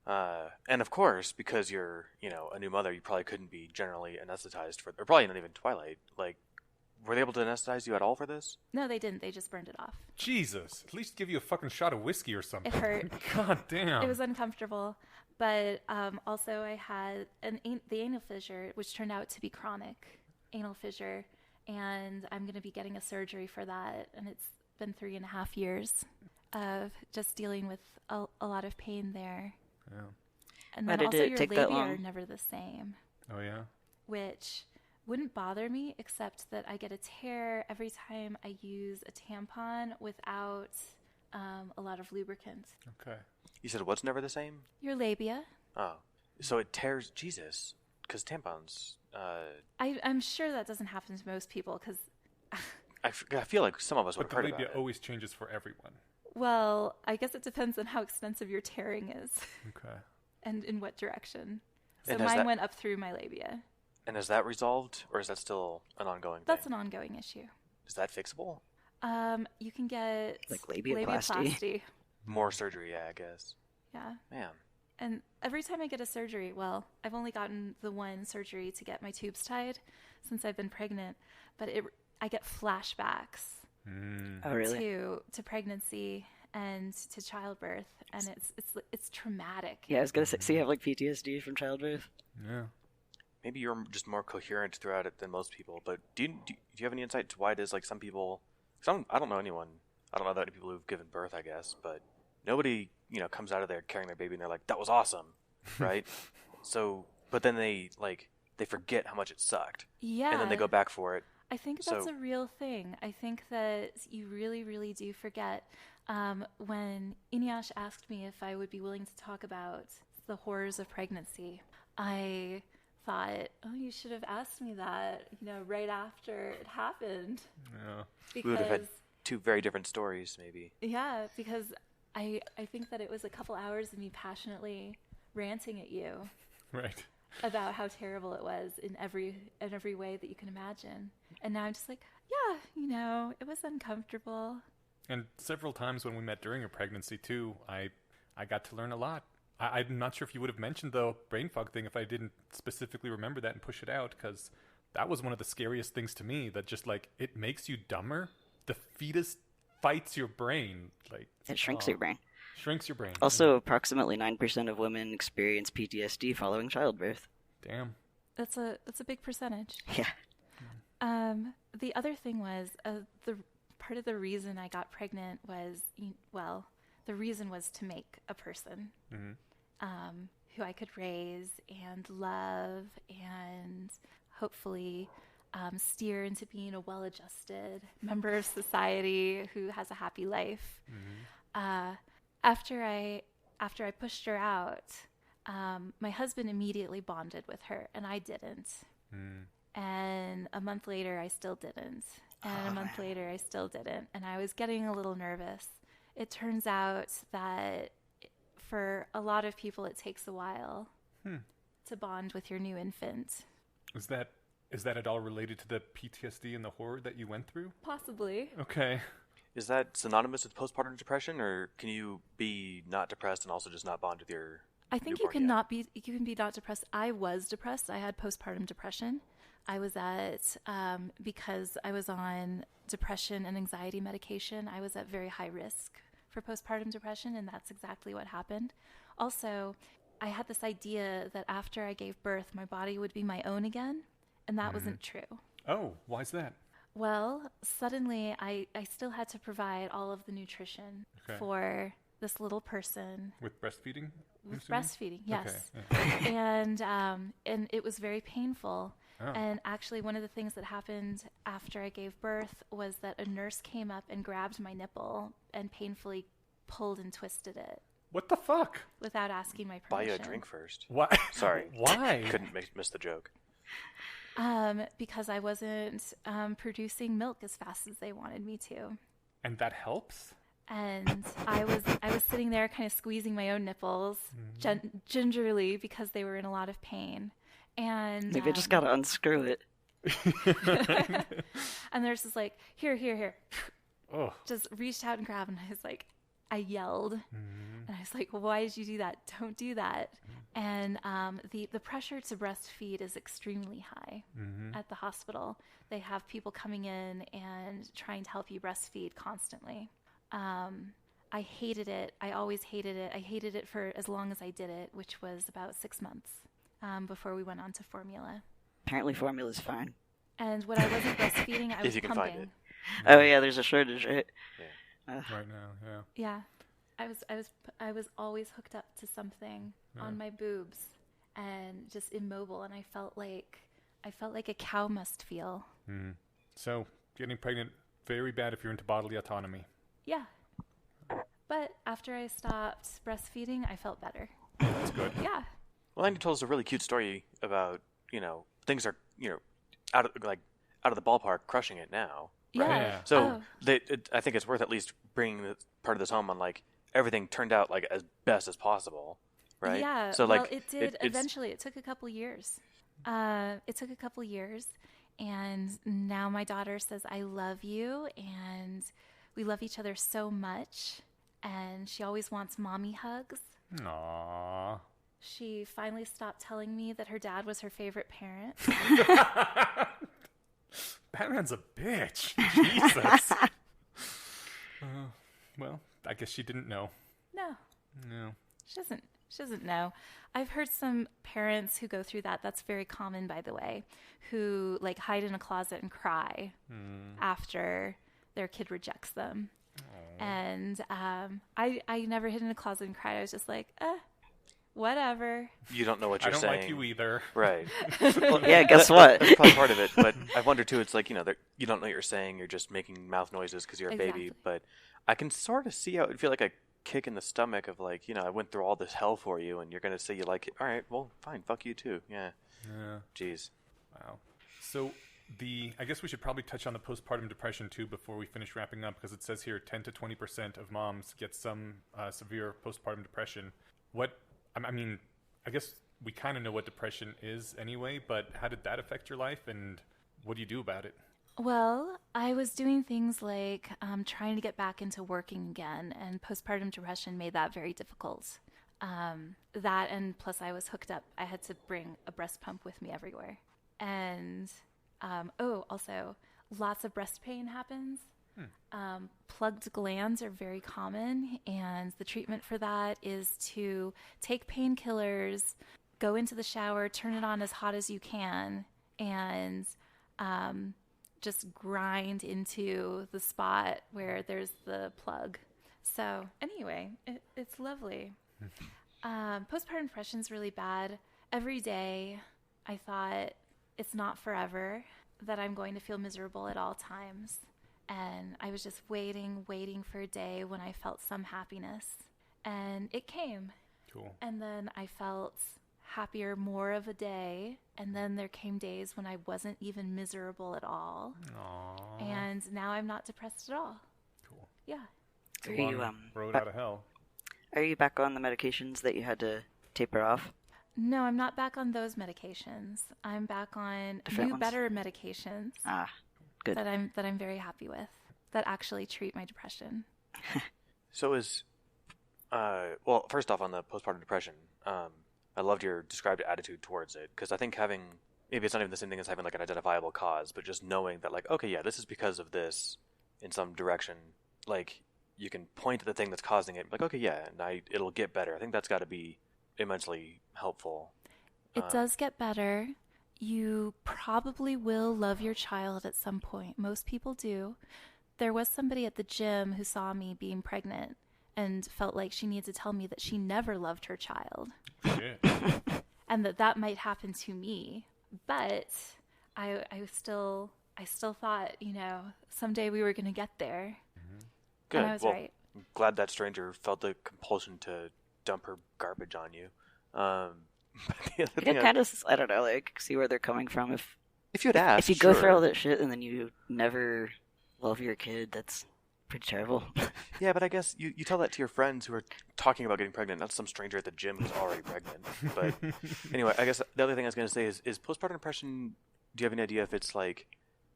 And of course, because you're, a new mother, you probably couldn't be generally anesthetized or probably not even Twilight. Like, were they able to anesthetize you at all for this? No, they didn't. They just burned it off. Jesus. At least give you a fucking shot of whiskey or something. It hurt. God damn. It was uncomfortable. But also I had the anal fissure, which turned out to be chronic anal fissure. And I'm going to be getting a surgery for that. And it's been 3.5 years of just dealing with a lot of pain there. Yeah. And Why then did also it your take labia that long? are never the same. Oh, yeah? Which wouldn't bother me, except that I get a tear every time I use a tampon without a lot of lubricant. Okay. You said what's never the same? Your labia. Oh. So it tears, Jesus, because tampons, I'm sure that doesn't happen to most people because, I feel like some of us would But have the heard about labia it. always changes for everyone. well, I guess it depends on how extensive your tearing is Okay. and in what direction. So And has mine that- went up through my labia. And is that resolved, or is that still an ongoing That's thing? an ongoing issue. Is that fixable? You can get Like labiaplasty. labiaplasty. More surgery, yeah, I guess. Yeah. Man. And every time I get a surgery, well, I've only gotten the one surgery to get my tubes tied since I've been pregnant, but I get flashbacks Oh, really? to pregnancy and to childbirth, and it's traumatic. Yeah, I was gonna say, so you have like PTSD from childbirth? Yeah. Maybe you're just more coherent throughout it than most people, but do you have any insight to why it is like some people... Cause I don't know anyone. I don't know that many people who've given birth, I guess, but nobody, comes out of there carrying their baby and they're like, that was awesome, right? So, but then they forget how much it sucked. Yeah. And then they go back for it. I think that's So- a real thing. I think that you really, really do forget. When Inyash asked me if I would be willing to talk about the horrors of pregnancy, I thought, oh, you should have asked me that, right after it happened. Yeah. Because, We would have had two very different stories, maybe. yeah, because I think that it was a couple hours of me passionately ranting at you Right. about how terrible it was in every way that you can imagine. And now I'm just like, yeah, it was uncomfortable. And several times when we met during your pregnancy, too, I got to learn a lot. I'm not sure if you would have mentioned the brain fog thing if I didn't specifically remember that and push it out, because that was one of the scariest things to me, that just, it makes you dumber. The fetus fights your brain. It shrinks your brain. Shrinks your brain. Also, approximately 9% of women experience PTSD following childbirth. Damn. That's a big percentage. Yeah. The other thing was the part of the reason I got pregnant was, the reason was to make a person who I could raise and love and hopefully steer into being a well-adjusted member of society who has a happy life. After I pushed her out, my husband immediately bonded with her, and I didn't. And a month later, I still didn't. And a month later, I still didn't. And I was getting a little nervous. It turns out that for a lot of people, it takes a while to bond with your new infant. Is that at all related to the PTSD and the horror that you went through? Possibly. Okay. Is that synonymous with postpartum depression, or can you be not depressed and also just not bond with your I think you can be not depressed. I was depressed. I had postpartum depression. I was because I was on depression and anxiety medication, I was at very high risk for postpartum depression, and that's exactly what happened. Also, I had this idea that after I gave birth, my body would be my own again, and that wasn't true. Oh, why's that? Well, suddenly I still had to provide all of the nutrition for this little person. With breastfeeding? With breastfeeding, yes. Okay. And it was very painful. Oh. And actually, one of the things that happened after I gave birth was that a nurse came up and grabbed my nipple and painfully pulled and twisted it What the fuck? without asking my buy permission. you a drink first? Why? Sorry. Why? Couldn't miss the joke. Because I wasn't producing milk as fast as they wanted me to. And that helps? And I was sitting there kind of squeezing my own nipples gingerly because they were in a lot of pain. And Like, I just gotta unscrew it. and there's just like, here. Oh. Just reached out and grabbed, and I was like, I yelled. And I was like, why did you do that? Don't do that. And the pressure to breastfeed is extremely high at the hospital. They have people coming in and trying to help you breastfeed constantly. I hated it. I always hated it. I hated it for as long as I did it, which was about 6 months before we went on to formula. Apparently formula's fine. And when I wasn't breastfeeding, I was If you can pumping. find it. Oh yeah, there's a shortage, right? Yeah. Right now, yeah. Yeah, I was always hooked up to something on my boobs and just immobile, and I felt like a cow must feel. So getting pregnant, very bad if you're into bodily autonomy. Yeah, but after I stopped breastfeeding, I felt better. That's good. Yeah. Well, and you told us a really cute story about, things are, out of the ballpark, crushing it now. Right? Yeah. So I think it's worth at least bringing part of this home on, like, everything turned out, like, as best as possible, right? Yeah. So, well, like, it did eventually. It took a couple years. And now my daughter says, I love you, and we love each other so much, and she always wants mommy hugs. Aww. She finally stopped telling me that her dad was her favorite parent. Batman's a bitch. Jesus. Well, I guess she didn't know. No. No. She doesn't know. I've heard some parents who go through that. That's very common, by the way, who like hide in a closet and cry after their kid rejects them. Aww. And I never hid in a closet and cried. I was just like, whatever. You don't know what you're saying. I don't like you either. Right. Well, yeah, guess what? That's probably part of it. But I wonder, too, it's like, you don't know what you're saying. You're just making mouth noises because you're a baby. But I can sort of see how it would feel like a kick in the stomach of, like, I went through all this hell for you, and you're going to say you like it. All right, well, fine. Fuck you, too. Yeah. Jeez. Wow. So I guess we should probably touch on the postpartum depression, too, before we finish wrapping up, because it says here 10 to 20% of moms get some severe postpartum depression. I mean, I guess we kind of know what depression is anyway, but how did that affect your life, and what do you do about it? Well, I was doing things like trying to get back into working again, and postpartum depression made that very difficult. That, and plus I was hooked up. I had to bring a breast pump with me everywhere. And, also, lots of breast pain happens. Plugged glands are very common, and the treatment for that is to take painkillers, go into the shower, turn it on as hot as you can, and just grind into the spot where there's the plug. So anyway, it's lovely. Postpartum depression is really bad. Every day I thought it's not forever, that I'm going to feel miserable at all times. And I was just waiting for a day when I felt some happiness. And it came. Cool. And then I felt happier more of a day. And then there came days when I wasn't even miserable at all. Aww. And now I'm not depressed at all. Cool. Yeah. It's a long road out of hell. Are you back on the medications that you had to taper off? No, I'm not back on those medications. I'm back on Different ones? better medications. Good. That I'm very happy with, that actually treat my depression. So well, first off, on the postpartum depression, I loved your described attitude towards it, because I think maybe it's not even the same thing as having like an identifiable cause, but just knowing that, like, okay, yeah, this is because of this in some direction. Like, you can point at the thing that's causing it, like, okay, yeah, and it'll get better. I think that's got to be immensely helpful. It does get better. You probably will love your child at some point. Most people do. There was somebody at the gym who saw me being pregnant and felt like she needed to tell me that she never loved her child. Shit. And that might happen to me. But I still thought, someday we were going to get there. Good. And I was right. I'm glad that stranger felt the compulsion to dump her garbage on you. I can kind of, I don't know, like, see where they're coming from. If you had asked, if you go through all that shit and then you never love your kid, that's pretty terrible. Yeah, but I guess you tell that to your friends who are talking about getting pregnant, not some stranger at the gym who's already pregnant. But anyway, I guess the other thing I was going to say is postpartum depression, do you have any idea if it's like,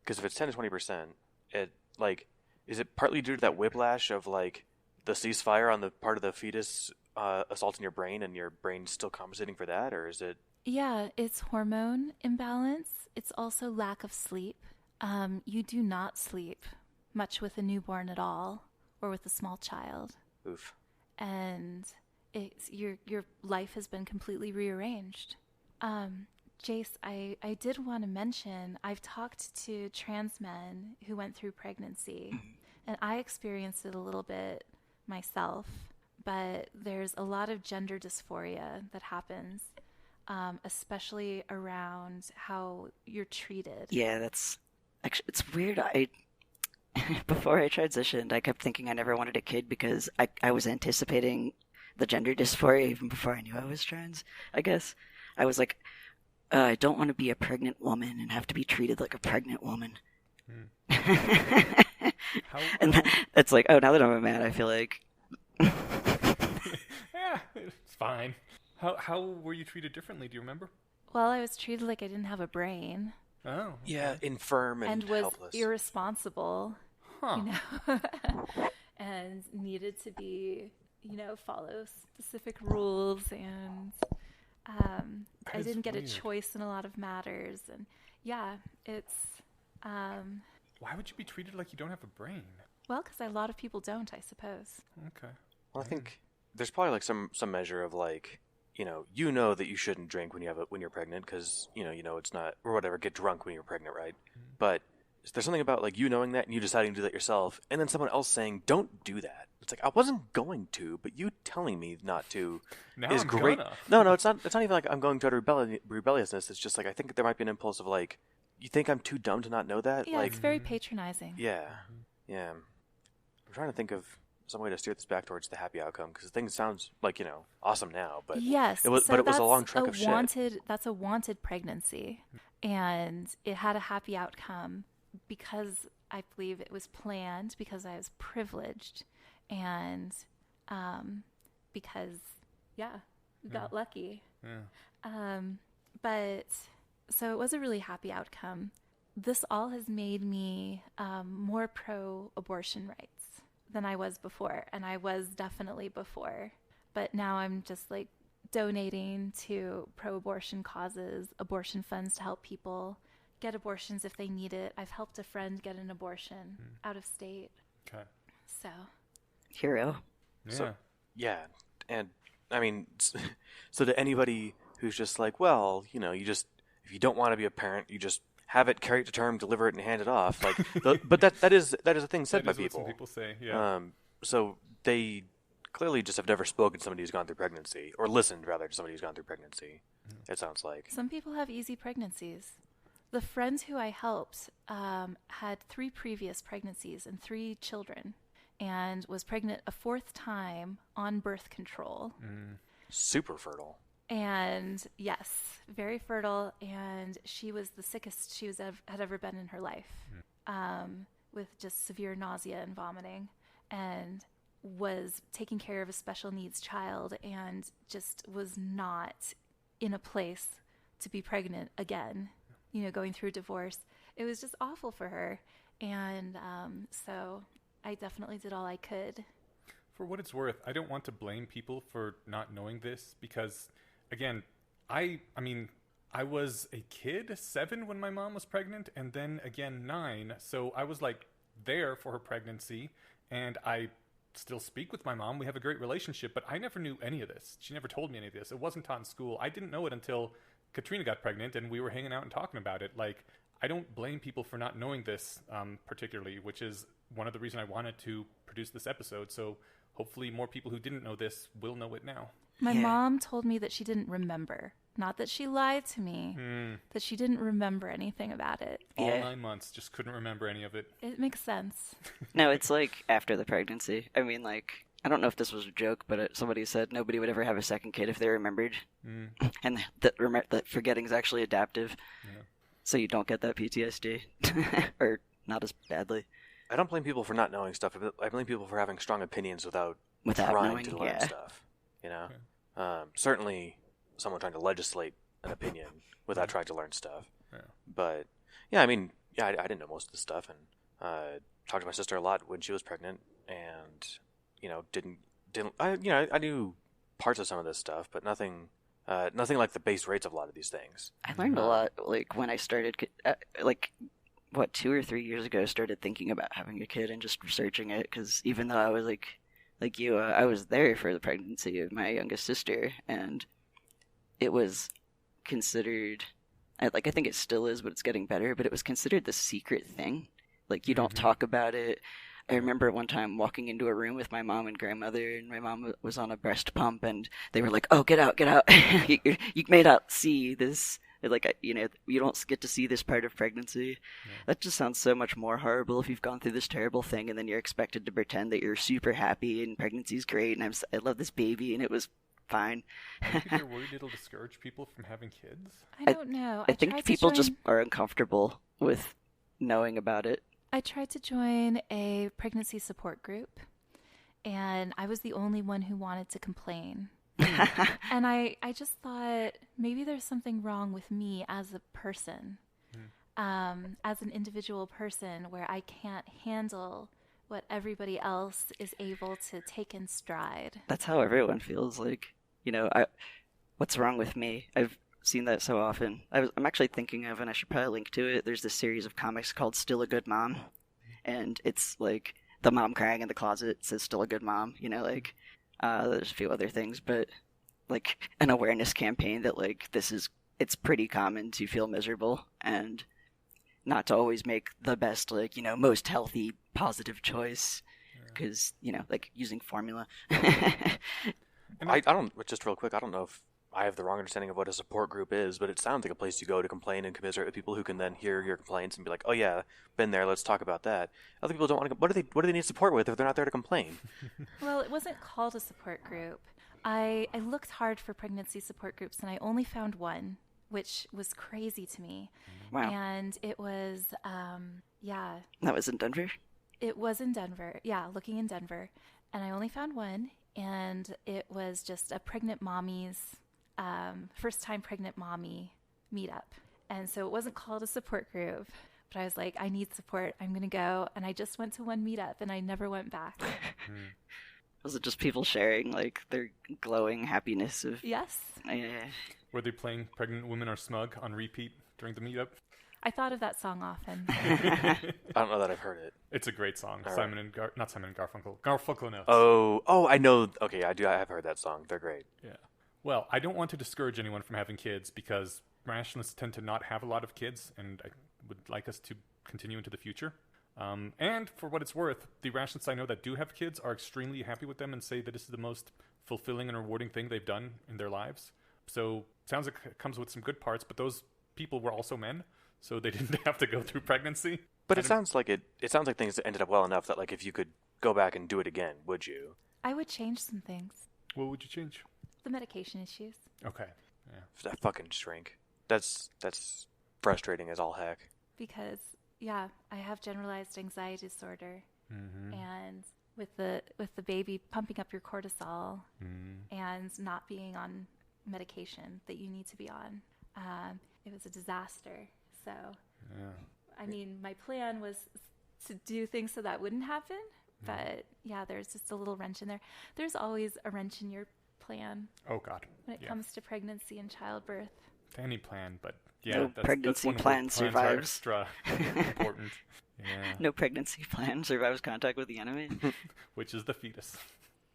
because if it's 10 to 20%, it like, is it partly due to that whiplash of like the ceasefire on the part of the fetus assaulting your brain and your brain still compensating for that, or is it? Yeah, it's hormone imbalance. It's also lack of sleep. You do not sleep much with a newborn at all, or with a small child. Oof. And your life has been completely rearranged. Jace, I did want to mention, I've talked to trans men who went through pregnancy, and I experienced it a little bit myself, but there's a lot of gender dysphoria that happens, especially around how you're treated. Yeah, that's actually, it's weird. Before I transitioned, I kept thinking I never wanted a kid because I was anticipating the gender dysphoria even before I knew I was trans, I guess. I was like, I don't want to be a pregnant woman and have to be treated like a pregnant woman. And it's like, oh, now that I'm a man, I feel like... Yeah, it's fine. How were you treated differently? Do you remember? Well, I was treated like I didn't have a brain. Oh. Yeah, infirm and was helpless. Irresponsible. Huh. You know, and needed to be, follow specific rules, and I didn't get weird. a choice in a lot of matters, and yeah, it's Why would you be treated like you don't have a brain? well, because a lot of people don't, I suppose. Okay. Well, I think there's probably like some measure of like, you know that you shouldn't drink when you're pregnant because it's not, or whatever, get drunk when you're pregnant, right? But there's something about like you knowing that and you deciding to do that yourself, and then someone else saying don't do that. It's like, I wasn't going to, but you telling me not to Now is I'm great. gonna. No, it's not even like I'm going to rebelliousness. It's just like I think there might be an impulse of like, you think I'm too dumb to not know that? Yeah, Like, it's very patronizing. yeah. I'm trying to think of some way to steer this back towards the happy outcome because things sounds like awesome now, but Yes, it was a long trek of shit. That's a wanted pregnancy, and it had a happy outcome because I believe it was planned, because I was privileged, and because we got lucky. Yeah. But so it was a really happy outcome. This all has made me more pro-abortion rights than I was before, and I was definitely before. But now I'm just like donating to pro-abortion causes, abortion funds to help people get abortions if they need it. I've helped a friend get an abortion out of state. Okay. So. Hero. Yeah. So, yeah, and I mean, so to anybody who's just like, well, you just, if you don't want to be a parent, you just have it, carry it to term, deliver it, and hand it off. Like, but that is a thing said That by is what people. some people say. Yeah. So they clearly just have never spoken to somebody who's gone through pregnancy, or listened rather to somebody who's gone through pregnancy. It sounds like. Some people have easy pregnancies. The friend who I helped had 3 previous pregnancies and 3 children, and was pregnant a 4th time on birth control. Super fertile. And yes, very fertile, and she was the sickest she had ever been in her life, with just severe nausea and vomiting, and was taking care of a special needs child, and just was not in a place to be pregnant again, going through a divorce. It was just awful for her, and so I definitely did all I could. For what it's worth, I don't want to blame people for not knowing this because, again, I mean, I was a kid, 7 when my mom was pregnant, and then again 9. So I was like there for her pregnancy, and I still speak with my mom. We have a great relationship, but I never knew any of this. She never told me any of this. It wasn't taught in school. I didn't know it until Katrina got pregnant, and we were hanging out and talking about it. Like, I don't blame people for not knowing this particularly, which is one of the reasons I wanted to produce this episode. So hopefully more people who didn't know this will know it now. My mom told me that she didn't remember. Not that she lied to me, that she didn't remember anything about it. All 9 months, just couldn't remember any of it. It makes sense. No, it's like after the pregnancy. I mean, like, I don't know if this was a joke, but somebody said nobody would ever have a second kid if they remembered. And that forgetting is actually adaptive. Yeah. So you don't get that PTSD. Or not as badly. I don't blame people for not knowing stuff. I blame people for having strong opinions without trying knowing, to learn stuff. You know, certainly someone trying to legislate an opinion without trying to learn stuff. Yeah. But yeah, I mean, yeah, I didn't know most of this stuff, and talked to my sister a lot when she was pregnant, and you know, I knew parts of some of this stuff, but nothing like the base rates of a lot of these things. I learned a lot, like, when I started, 2 or 3 years ago, I started thinking about having a kid and just researching it, because even though I was, like you, I was there for the pregnancy of my youngest sister, and it was considered, I think it still is, but it's getting better, but it was considered the secret thing. Like, you don't talk about it. I remember one time walking into a room with my mom and grandmother, and my mom was on a breast pump, and they were like, "Oh, get out, get out. You may not see this. Like, you know, you don't get to see this part of pregnancy." Yeah. That just sounds so much more horrible if you've gone through this terrible thing, and then you're expected to pretend that you're super happy, and pregnancy's great, and I love this baby, and it was fine. Do you think you're worried it'll discourage people from having kids? I don't know. I think people just are uncomfortable with knowing about it. I tried to join a pregnancy support group, and I was the only one who wanted to complain. And I just thought maybe there's something wrong with me as a person, as an individual person, where I can't handle what everybody else is able to take in stride. That's how everyone feels. Like, you know, what's wrong with me? I've seen that so often. I'm actually thinking of, and I should probably link to it, there's this series of comics called Still a Good Mom, and it's like the mom crying in the closet says still a good mom, you know, like there's a few other things, but like an awareness campaign that like it's pretty common to feel miserable and not to always make the best, like, you know, most healthy positive choice, because you know, like using formula. I don't, just real quick, I don't know if I have the wrong understanding of what a support group is, but it sounds like a place you go to complain and commiserate with people who can then hear your complaints and be like, "Oh yeah, been there. Let's talk about that." Other people don't want to. What do they need support with if they're not there to complain? Well, it wasn't called a support group. I looked hard for pregnancy support groups, and I only found one, which was crazy to me. Wow. And it was, That was in Denver? It was in Denver. Yeah, looking in Denver. And I only found one, and it was just a pregnant mommy's first-time pregnant mommy meetup. And so it wasn't called a support group, but I was like, I need support. I'm going to go. And I just went to one meetup, and I never went back. Was it just people sharing, like, their glowing happiness of... Yes. Were they playing Pregnant Women Are Smug on repeat during the meetup? I thought of that song often. I don't know that I've heard it. It's a great song. Not Simon and Garfunkel. Garfunkel notes. Oh, I know. Okay, I have heard that song. They're great. Yeah. Well, I don't want to discourage anyone from having kids because rationalists tend to not have a lot of kids, and I would like us to continue into the future. And for what it's worth, the rationalists I know that do have kids are extremely happy with them and say that this is the most fulfilling and rewarding thing they've done in their lives. So sounds like it comes with some good parts, but those people were also men, so they didn't have to go through pregnancy. But it sounds like things ended up well enough that, like, if you could go back and do it again, would you? I would change some things. What would you change? The medication issues. Okay. Yeah. That fucking shrink. That's frustrating as all heck. Because, yeah, I have generalized anxiety disorder, and with the baby pumping up your cortisol and not being on medication that you need to be on, it was a disaster. So, I mean, my plan was to do things so that wouldn't happen, but yeah, there's just a little wrench in there. There's always a wrench in your plan. Oh God. When it comes to pregnancy and childbirth. Any plan, but yeah, no pregnancy that's plan survives. Extra important. Yeah. No pregnancy plan survives contact with the enemy. Which is the fetus.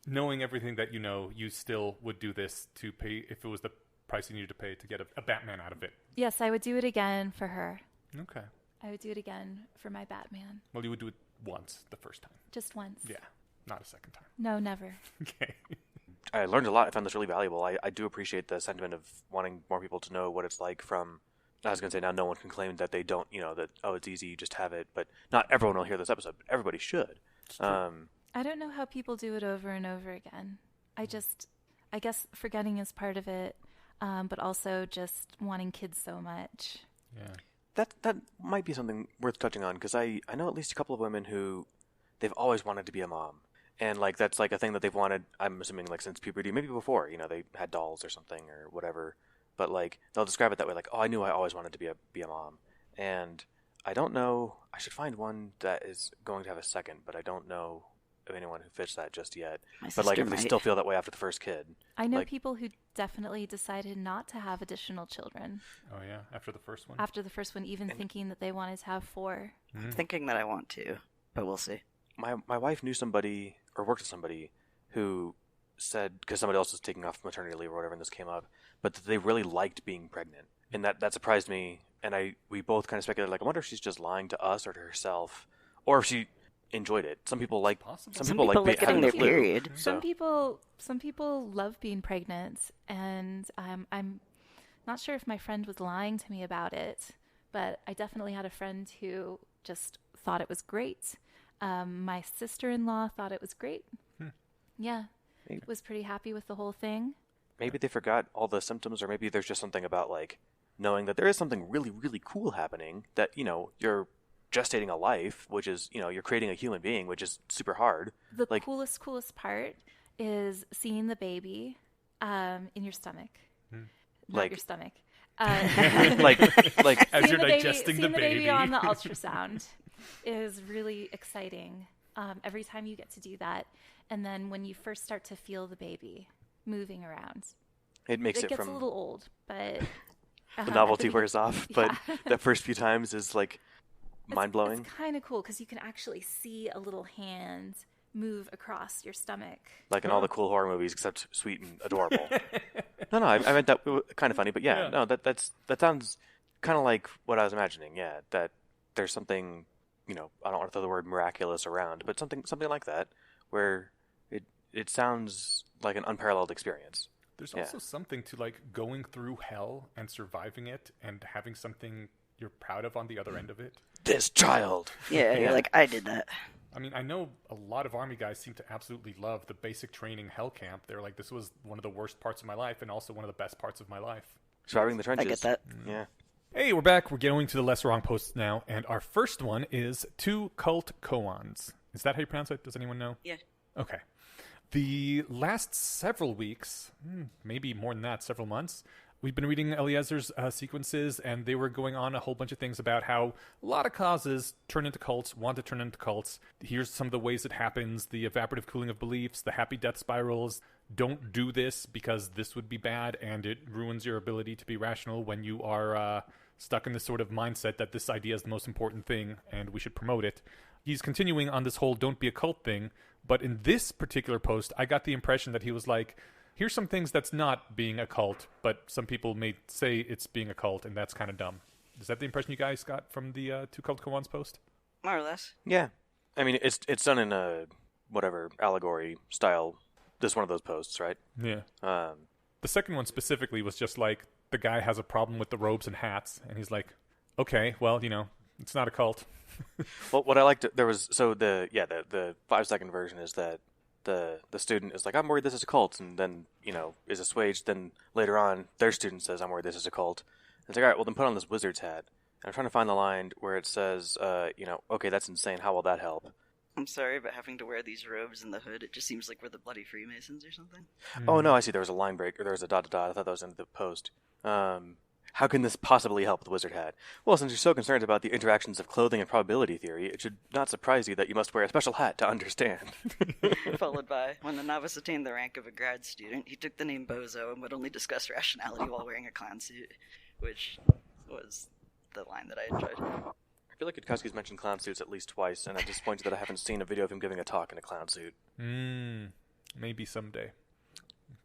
Knowing everything that you know, you still would do this to pay if it was the price you needed to pay to get a Batman out of it. Yes, I would do it again for her. Okay. I would do it again for my Batman. Well, you would do it once, the first time. Just once. Yeah, not a second time. No, never. Okay. I learned a lot. I found this really valuable. I do appreciate the sentiment of wanting more people to know what it's like from... I was going to say, now no one can claim that they don't, that, oh, it's easy, you just have it. But not everyone will hear this episode. But everybody should. I don't know how people do it over and over again. I guess forgetting is part of it, but also just wanting kids so much. Yeah. That might be something worth touching on, because I know at least a couple of women who they've always wanted to be a mom. And, like, that's, like, a thing that they've wanted, I'm assuming, like, since puberty, maybe before, you know, they had dolls or something or whatever. But, like, they'll describe it that way, like, oh, I knew I always wanted to be a mom. And I don't know, I should find one that is going to have a second, but I don't know of anyone who fits that just yet. But, like, if they still feel that way after the first kid. I know people who definitely decided not to have additional children. Oh, yeah, after the first one? After the first one, even thinking that they wanted to have 4. I'm thinking that I want to, but we'll see. My wife knew somebody, or worked with somebody, who said, because somebody else was taking off maternity leave or whatever, and this came up, but that they really liked being pregnant. And that surprised me, and we both kind of speculated, like, I wonder if she's just lying to us or to herself, or if she enjoyed it. Some people like some people like getting their period. So. Some people love being pregnant, and I'm not sure if my friend was lying to me about it, but I definitely had a friend who just thought it was great. My sister-in-law thought it was great. Yeah, was pretty happy with the whole thing. Maybe they forgot all the symptoms, or maybe there's just something about, like, knowing that there is something really, really cool happening, that, you know, you're gestating a life, which is, you know, you're creating a human being, which is super hard. The coolest part is seeing the baby in your stomach. Not your stomach. like as you're digesting the baby on the ultrasound is really exciting. Every time you get to do that, and then when you first start to feel the baby moving around, it gets a little old, but the novelty wears off. But the first few times is like mind-blowing. It's kind of cool because you can actually see a little hand move across your stomach, like in all the cool horror movies, except sweet and adorable. No, I meant that kind of funny, but no, that sounds kind of like what I was imagining. Yeah, that there's something, you know, I don't want to throw the word miraculous around, but something like that, where it sounds like an unparalleled experience. There's also something to, like, going through hell and surviving it and having something you're proud of on the other end of it. This child. Yeah, you're like, I did that. I mean, I know a lot of Army guys seem to absolutely love the basic training hell camp. They're like, this was one of the worst parts of my life and also one of the best parts of my life. Surviving the trenches. I get that. Yeah. Hey, we're back. We're going to the less wrong posts now, and our first one is 2 cult koans. Is that how you pronounce it? Does anyone know? Yeah. Okay. The last several weeks, maybe more than that, several months, we've been reading Eliezer's sequences, and they were going on a whole bunch of things about how a lot of causes turn into cults, want to turn into cults. Here's some of the ways it happens: the evaporative cooling of beliefs, the happy death spirals. Don't do this because this would be bad, and it ruins your ability to be rational when you are stuck in this sort of mindset that this idea is the most important thing, and we should promote it. He's continuing on this whole don't be a cult thing, but in this particular post, I got the impression that he was like, here's some things that's not being a cult, but some people may say it's being a cult, and that's kind of dumb. Is that the impression you guys got from the 2 cult koans post? More or less. Yeah. I mean, it's done in a, whatever, allegory style. This one of those posts, right? Yeah. The second one specifically was just like, the guy has a problem with the robes and hats, and he's like, okay, well, you know, it's not a cult. Well, what I liked, there was, so the 5-second version is that the student is like, I'm worried this is a cult, and then, you know, is assuaged. Then later on, their student says, I'm worried this is a cult. And it's like, all right, well, then put on this wizard's hat. And I'm trying to find the line where it says, you know, okay, that's insane. How will that help? I'm sorry, but having to wear these robes and the hood, it just seems like we're the bloody Freemasons or something. Oh, no, I see. There was a line break, or there was a ... I thought that was in the post. How can this possibly help the wizard hat? Well, since you're so concerned about the interactions of clothing and probability theory, it should not surprise you that you must wear a special hat to understand. Followed by, when the novice attained the rank of a grad student, he took the name Bozo and would only discuss rationality while wearing a clown suit, which was the line that I enjoyed. I feel like Kutowski's mentioned clown suits at least twice, and I'm disappointed that I haven't seen a video of him giving a talk in a clown suit. Maybe someday.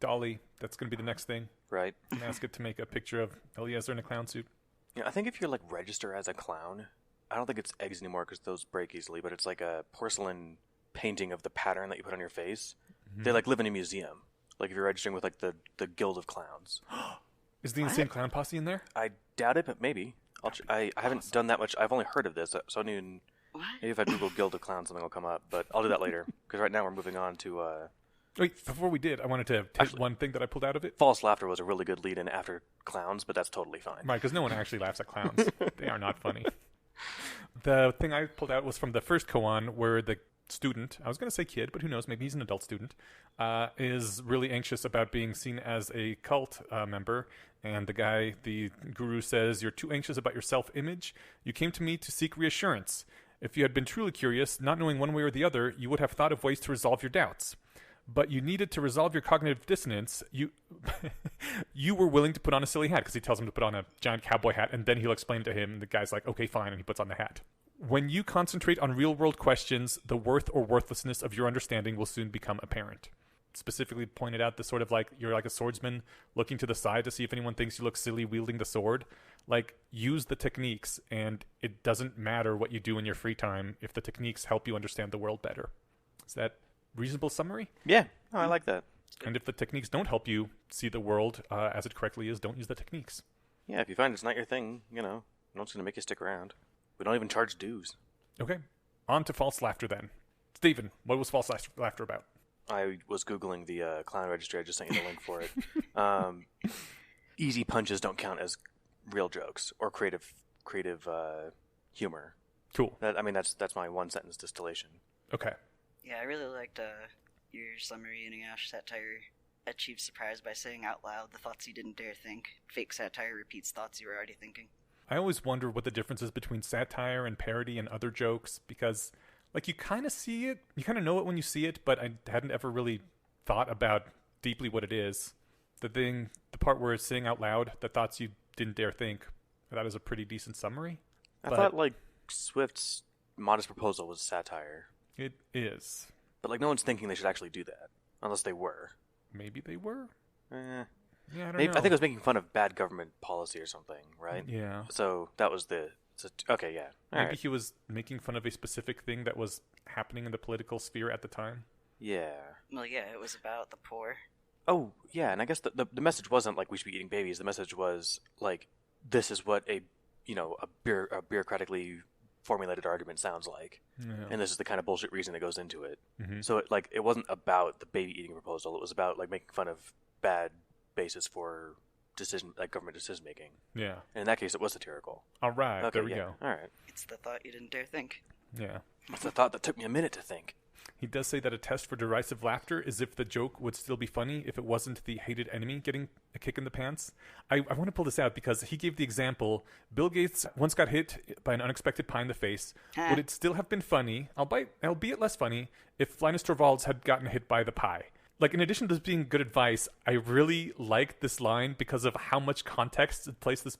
Dolly, that's going to be the next thing. Right. And ask it to make a picture of Eliezer in a clown suit. Yeah, I think if you're, like, register as a clown, I don't think it's eggs anymore because those break easily, but it's like a porcelain painting of the pattern that you put on your face. Mm-hmm. They, like, live in a museum. Like, if you're registering with, like, the Guild of Clowns. Is the Insane Clown Posse in there? I doubt it, but maybe. I haven't done that much. I've only heard of this, so I don't even... Maybe if I Google Guild of Clowns, something will come up, but I'll do that later. Because right now we're moving on to Wait, before we did, I wanted to hit one thing that I pulled out of it. False laughter was a really good lead-in after clowns, but that's totally fine. Right, because no one actually laughs at clowns. They are not funny. The thing I pulled out was from the first koan, where the student, I was going to say kid, but who knows, maybe he's an adult student, is really anxious about being seen as a cult member. And the guru says, "You're too anxious about your self-image. You came to me to seek reassurance. If you had been truly curious, not knowing one way or the other, you would have thought of ways to resolve your doubts. But you needed to resolve your cognitive dissonance. You were willing to put on a silly hat," because he tells him to put on a giant cowboy hat, and then he'll explain to him. The guy's like, "Okay, fine," and he puts on the hat. "When you concentrate on real-world questions, the worth or worthlessness of your understanding will soon become apparent." Specifically pointed out the sort of like, you're like a swordsman looking to the side to see if anyone thinks you look silly wielding the sword. Like, use the techniques, and it doesn't matter what you do in your free time if the techniques help you understand the world better. Is that reasonable summary? Yeah, I like that. And if the techniques don't help you see the world as it correctly is, don't use the techniques. Yeah, if you find it's not your thing, no one's going to make you stick around. We don't even charge dues. Okay, on to false laughter then. Stephen, what was false laughter about? I was Googling the clown registry. I just sent you the link for it. Easy punches don't count as real jokes or creative humor. Cool. That's my one sentence distillation. Okay. Yeah, I really liked your summary in Ash satire. Achieve surprise by saying out loud the thoughts you didn't dare think. Fake satire repeats thoughts you were already thinking. I always wonder what the difference is between satire and parody and other jokes, because like, you kind of see it, you kind of know it when you see it, but I hadn't ever really thought about deeply what it is. The part where it's saying out loud the thoughts you didn't dare think, that is a pretty decent summary. I thought, like, Swift's Modest Proposal was satire. It is. But, like, no one's thinking they should actually do that, unless they were. Maybe they were? Yeah, I don't know. I think it was making fun of bad government policy or something, right? Yeah. So that was okay, yeah. Maybe he was making fun of a specific thing that was happening in the political sphere at the time. Yeah. Well, yeah, it was about the poor. Oh, yeah, and I guess the message wasn't like we should be eating babies. The message was like, this is what a bureaucratically formulated argument sounds like, and this is the kind of bullshit reason that goes into it. Mm-hmm. So it wasn't about the baby eating proposal. It was about like making fun of bad basis for government decision making. Yeah. And in that case, it was satirical. All right. Okay, there we go. All right. It's the thought you didn't dare think. Yeah. It's the thought that took me a minute to think. He does say that a test for derisive laughter is if the joke would still be funny if it wasn't the hated enemy getting a kick in the pants. I want to pull this out because he gave the example, Bill Gates once got hit by an unexpected pie in the face. Would it still have been funny, albeit less funny, if Linus Torvalds had gotten hit by the pie? Like, in addition to this being good advice, I really like this line because of how much context it places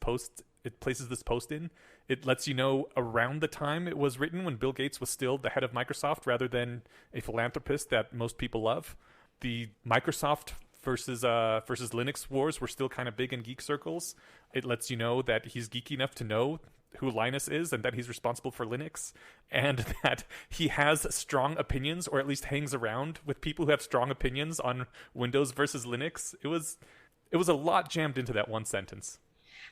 this post in. It lets you know around the time it was written when Bill Gates was still the head of Microsoft rather than a philanthropist that most people love. The Microsoft versus Linux wars were still kind of big in geek circles. It lets you know that he's geeky enough to know who Linus is and that he's responsible for Linux, and that he has strong opinions, or at least hangs around with people who have strong opinions on Windows versus Linux. It was a lot jammed into that one sentence.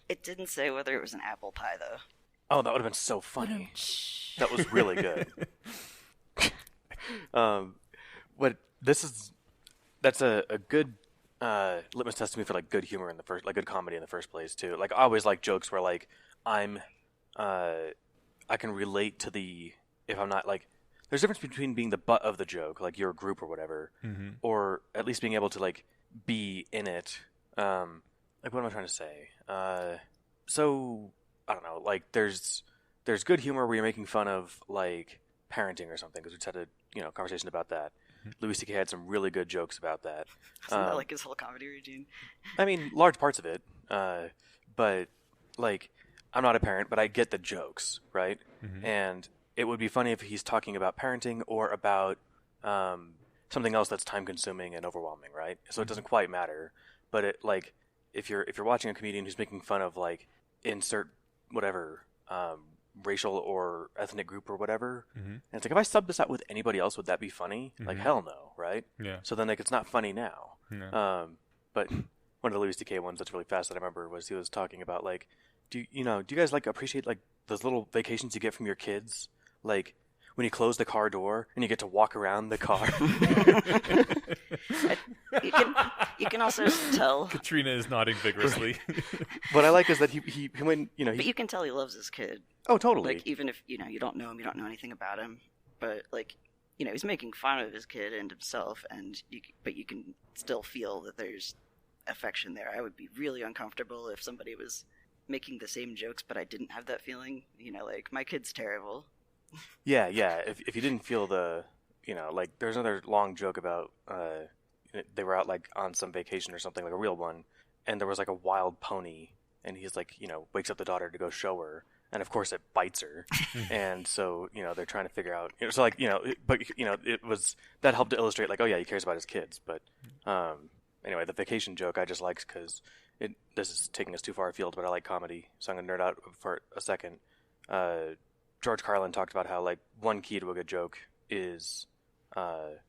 It didn't say whether it was an apple pie, though. Oh, that would have been so funny. That was really good. That's a good litmus test to me for like good humor good comedy in the first place too. Like, I always like jokes where like I can relate to if I'm not like, there's a difference between being the butt of the joke, like your group or whatever, or at least being able to like be in it. Like, what am I trying to say? So I don't know. Like, there's good humor where you're making fun of like parenting or something, because we just had a conversation about that. Louis C.K. had some really good jokes about that. Isn't that like his whole comedy routine? I mean, large parts of it. But like, I'm not a parent, but I get the jokes, right? Mm-hmm. And it would be funny if he's talking about parenting or about something else that's time consuming and overwhelming, right? So it doesn't quite matter. But it, like, if you're watching a comedian who's making fun of like insert whatever racial or ethnic group or whatever, and it's like, if I sub this out with anybody else, would that be funny? Like, hell no, right? Yeah. So then like, it's not funny now. Yeah. But one of the Louis C.K. ones that's really fast that I remember was he was talking about like, do you guys like appreciate like those little vacations you get from your kids, like when you close the car door and you get to walk around the car? You can also tell. Katrina is nodding vigorously. What I like is that he when But you can tell he loves his kid. Oh, totally. Like, even if, you don't know him, you don't know anything about him, but, like, he's making fun of his kid and himself, but you can still feel that there's affection there. I would be really uncomfortable if somebody was making the same jokes, but I didn't have that feeling. Like, my kid's terrible. Yeah. If you didn't feel like, there's another long joke about, they were out, like, on some vacation or something, like a real one, and there was, like, a wild pony, and he's, like, wakes up the daughter to go show her. And of course it bites her, and so they're trying to figure out. So like it was that helped to illustrate like, oh yeah, he cares about his kids. But anyway, the vacation joke I just liked because this is taking us too far afield, but I like comedy, so I'm gonna nerd out for a second. George Carlin talked about how like one key to a good joke is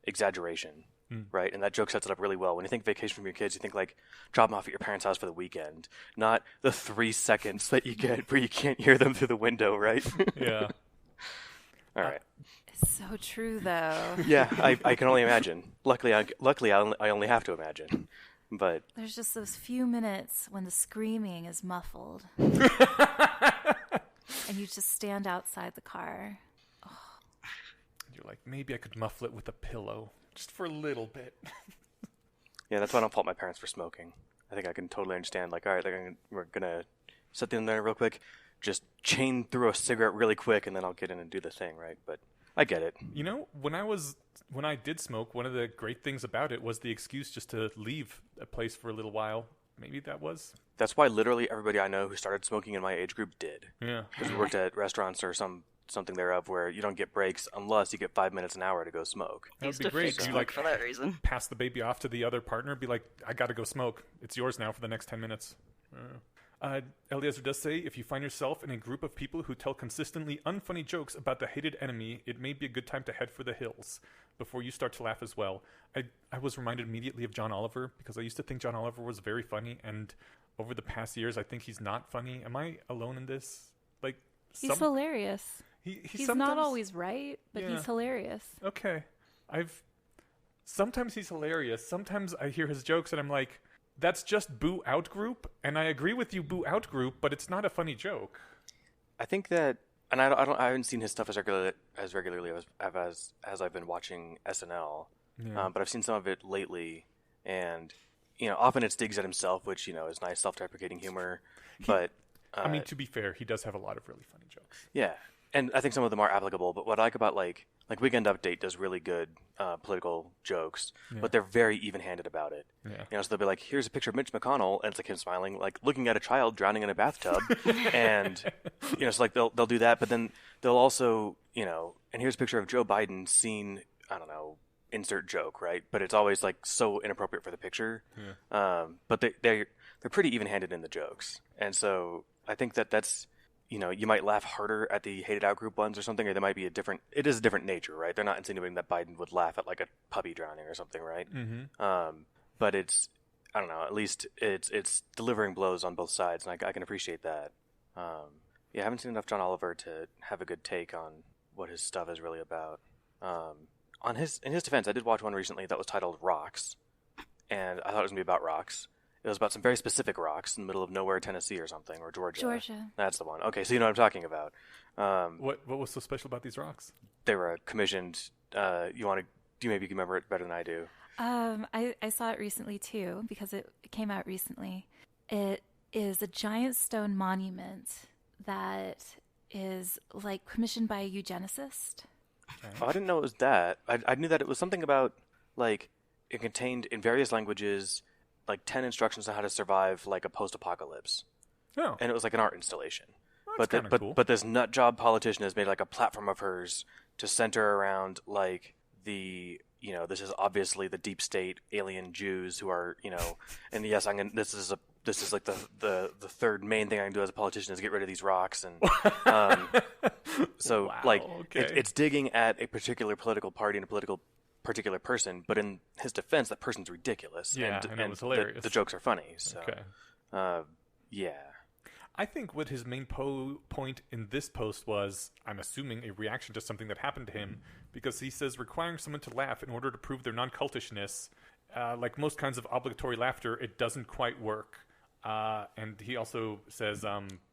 exaggeration. Right, and that joke sets it up really well. When you think vacation from your kids, you think like drop them off at your parents' house for the weekend, not the 3 seconds that you get where you can't hear them through the window, right? Yeah. All right. It's so true, though. Yeah, I can only imagine. Luckily, I only have to imagine. But there's just those few minutes when the screaming is muffled, and you just stand outside the car. Oh. You're like, maybe I could muffle it with a pillow. Just for a little bit. Yeah, that's why I don't fault my parents for smoking. I think I can totally understand, like, all right, we're going to set them there real quick, just chain through a cigarette really quick, and then I'll get in and do the thing, right? But I get it. When I did smoke, one of the great things about it was the excuse just to leave a place for a little while. Maybe that was. That's why literally everybody I know who started smoking in my age group did. Yeah. Because we worked at restaurants or something thereof where you don't get breaks unless you get 5 minutes an hour to go smoke. That would be great. So. You like for that reason. Pass the baby off to the other partner, be like, I gotta go smoke. It's yours now for the next 10 minutes. Eliezer does say, if you find yourself in a group of people who tell consistently unfunny jokes about the hated enemy, it may be a good time to head for the hills before you start to laugh as well. I was reminded immediately of John Oliver because I used to think John Oliver was very funny, and over the past years I think he's not funny. Am I alone in this? Like, he's hilarious. He's not always right, but yeah. He's hilarious. Okay. Sometimes he's hilarious. Sometimes I hear his jokes and I'm like, that's just boo out group, and I agree with you, boo out group, but it's not a funny joke. I think that, and I haven't seen his stuff as regularly as I've been watching SNL, but I've seen some of it lately, and often it's digs at himself, which is nice self-deprecating humor, but I mean, to be fair, he does have a lot of really funny jokes. Yeah. And I think some of them are applicable, but what I like about like Weekend Update does really good political jokes, but they're very even-handed about it. Yeah. So they'll be like, here's a picture of Mitch McConnell, and it's like him smiling, like looking at a child drowning in a bathtub, and it's like they'll do that, but then they'll also and here's a picture of Joe Biden seen, I don't know, insert joke, right? But it's always like so inappropriate for the picture. Yeah. But they're pretty even-handed in the jokes, and so I think that's. You might laugh harder at the hated out group ones or something, or there might be it is a different nature, right? They're not insinuating that Biden would laugh at like a puppy drowning or something, right? Mm-hmm. But it's, I don't know, at least it's delivering blows on both sides, and I can appreciate that. I haven't seen enough John Oliver to have a good take on what his stuff is really about. In his defense, I did watch one recently that was titled Rocks, and I thought it was going to be about rocks. It was about some very specific rocks in the middle of nowhere, Tennessee or something, or Georgia. Georgia. That's the one. Okay, so you know what I'm talking about. What was so special about these rocks? They were commissioned. You maybe remember it better than I do. I saw it recently too because it came out recently. It is a giant stone monument that is like commissioned by a eugenicist. Okay. Oh, I didn't know it was that. I knew that it was something about like it contained in various languages like 10 instructions on how to survive like a post-apocalypse. Oh. And it was like an art installation. Well, that's cool. But this nut job politician has made like a platform of hers to center around like the this is obviously the deep state alien Jews who are and yes this is like the third main thing I can do as a politician is get rid of these rocks, and so wow, okay. it's digging at a particular political party and a particular person, but in his defense, that person's ridiculous. Yeah, and it was hilarious. The jokes are funny. So, okay. Yeah. I think what his main point in this post was, I'm assuming, a reaction to something that happened to him, because he says requiring someone to laugh in order to prove their non-cultishness like most kinds of obligatory laughter, it doesn't quite work. And he also says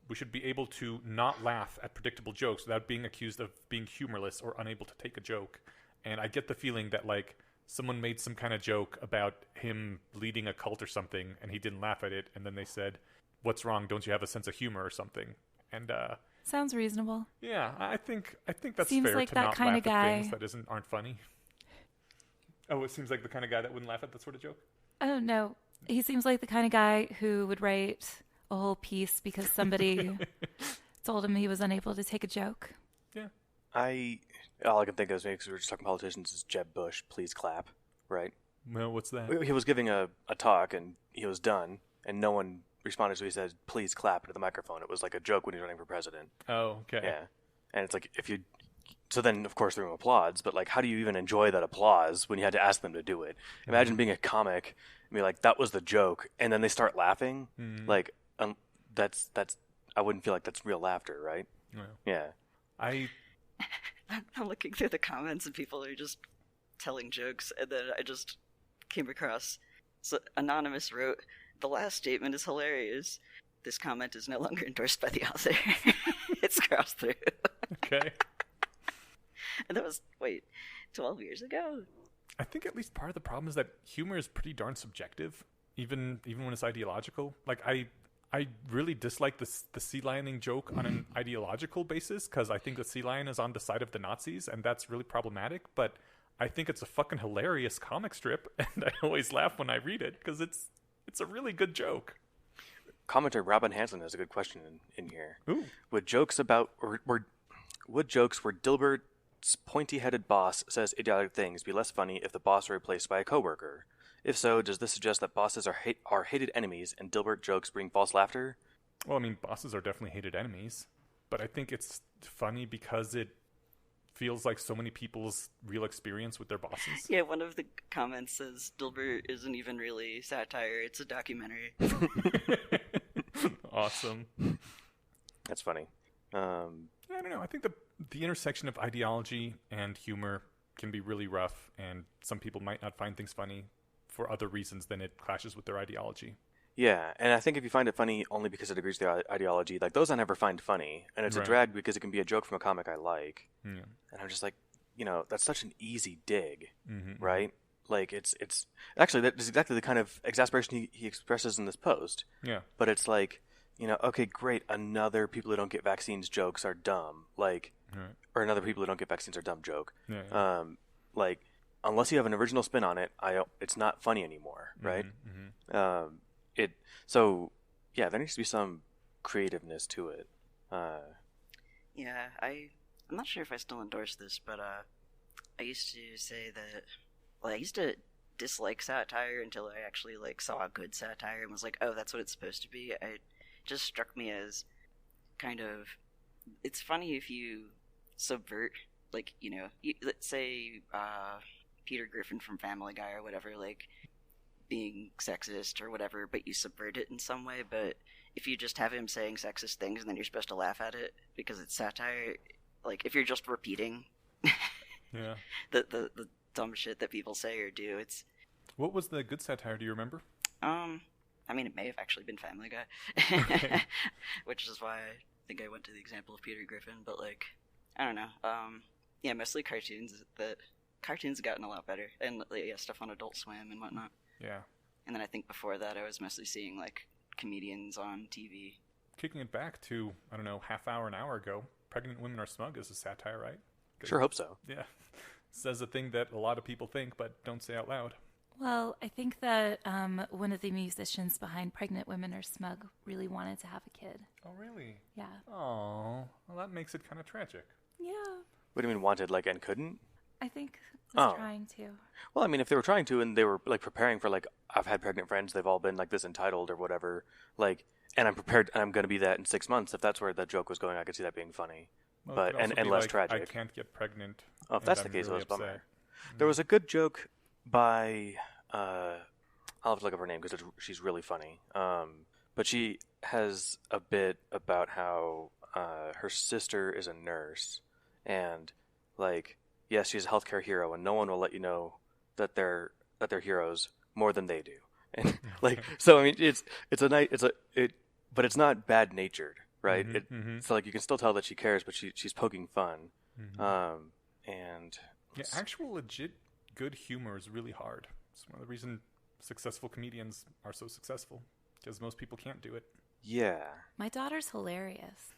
we should be able to not laugh at predictable jokes without being accused of being humorless or unable to take a joke. And I get the feeling that, like, someone made some kind of joke about him leading a cult or something, and he didn't laugh at it, and then they said, "What's wrong? Don't you have a sense of humor or something?" And sounds reasonable. Yeah, I think that's Seems fair like to that not kind laugh of guy. at things that aren't funny. Oh, it seems like the kind of guy that wouldn't laugh at that sort of joke? Oh, no. He seems like the kind of guy who would write a whole piece because somebody told him he was unable to take a joke. Yeah. All I can think of is, maybe because we were just talking politicians, is Jeb Bush, please clap, right? Well, what's that? He was giving a talk, and he was done, and no one responded, so he said, please clap into the microphone. It was like a joke when he was running for president. Oh, okay. Yeah. And it's like, so then, of course, the room applauds, but, like, how do you even enjoy that applause when you had to ask them to do it? Imagine being a comic and be like, that was the joke, and then they start laughing. Like, that's, I wouldn't feel like that's real laughter, right? Well, Yeah. I'm looking through the comments and people are just telling jokes, and then I just came across. So Anonymous wrote, "The last statement is hilarious. This comment is no longer endorsed by the author." It's crossed through. Okay. And that was, 12 years ago? I think at least part of the problem is that humor is pretty darn subjective, even when it's ideological. Like, I really dislike the sea lioning joke on an ideological basis, because I think the sea lion is on the side of the Nazis, and that's really problematic. But I think it's a fucking hilarious comic strip, and I always laugh when I read it because it's a really good joke. Commenter Robin Hansen has a good question in here. Ooh. Would jokes where Dilbert's pointy-headed boss says idiotic things be less funny if the boss were replaced by a coworker? If so, does this suggest that bosses are hated enemies and Dilbert jokes bring false laughter? Well, I mean, bosses are definitely hated enemies, but I think it's funny because it feels like so many people's real experience with their bosses. Yeah, one of the comments says, Dilbert isn't even really satire, it's a documentary. Awesome. That's funny. I don't know. I think the intersection of ideology and humor can be really rough, and some people might not find things funny for other reasons than it clashes with their ideology. Yeah, and I think if you find it funny only because it agrees with their ideology, like, those I never find funny, and it's Right. a drag because it can be a joke from a comic I like, Yeah. and I'm just like, that's such an easy dig, Mm-hmm. right? Like, it's actually, that is exactly the kind of exasperation he expresses in this post. Yeah. But it's like, okay, great, another people who don't get vaccines jokes are dumb, like, Right. or another people who don't get vaccines are dumb joke. Yeah. Like, unless you have an original spin on it, it's not funny anymore, right? Mm-hmm. So yeah, there needs to be some creativeness to it. Yeah, I'm not sure if I still endorse this, but I used to say that, I used to dislike satire until I actually saw a good satire and was like, oh, that's what it's supposed to be. It just struck me as kind of, it's funny if you subvert, let's say Peter Griffin from Family Guy or whatever, being sexist or whatever, but you subvert it in some way. But if you just have him saying sexist things and then you're supposed to laugh at it because it's satire, if you're just repeating Yeah. the dumb shit that people say or do, it's What was the good satire? Do you remember? I mean, it may have actually been Family Guy, which is why I think I went to the example of Peter Griffin. But I don't know. Yeah, mostly cartoons. Cartoons have gotten a lot better, and stuff on Adult Swim and whatnot. Yeah. And then I think before that, I was mostly seeing comedians on TV. Kicking it back to, I don't know, half hour, an hour ago, Pregnant Women Are Smug is a satire, right? Sure hope so. Yeah. Says a thing that a lot of people think but don't say out loud. Well, I think that one of the musicians behind Pregnant Women Are Smug really wanted to have a kid. Oh, really? Yeah. Oh, well, that makes it kind of tragic. Yeah. What do you mean wanted, and couldn't? I think was Oh. trying to. Well, I mean, if they were trying to and they were preparing for I've had pregnant friends, they've all been this entitled or whatever, and I'm prepared and I'm going to be that in 6 months. If that's where that joke was going, I could see that being funny. Well, But- it could also and be less I tragic. can't get pregnant. Oh, if and that's I'm the case, really it was a bummer. upset. There was a good joke by I'll have to look up her name because she's really funny. But she has a bit about how her sister is a nurse, and yes, she's a healthcare hero, and no one will let you know that they're heroes more than they do. And like, so I mean, but it's not bad natured, right? So like you can still tell that she cares, but she's poking fun. And yeah, actual legit good humor is really hard. It's one of the reasons successful comedians are so successful, because most people can't do it. Yeah. My daughter's hilarious.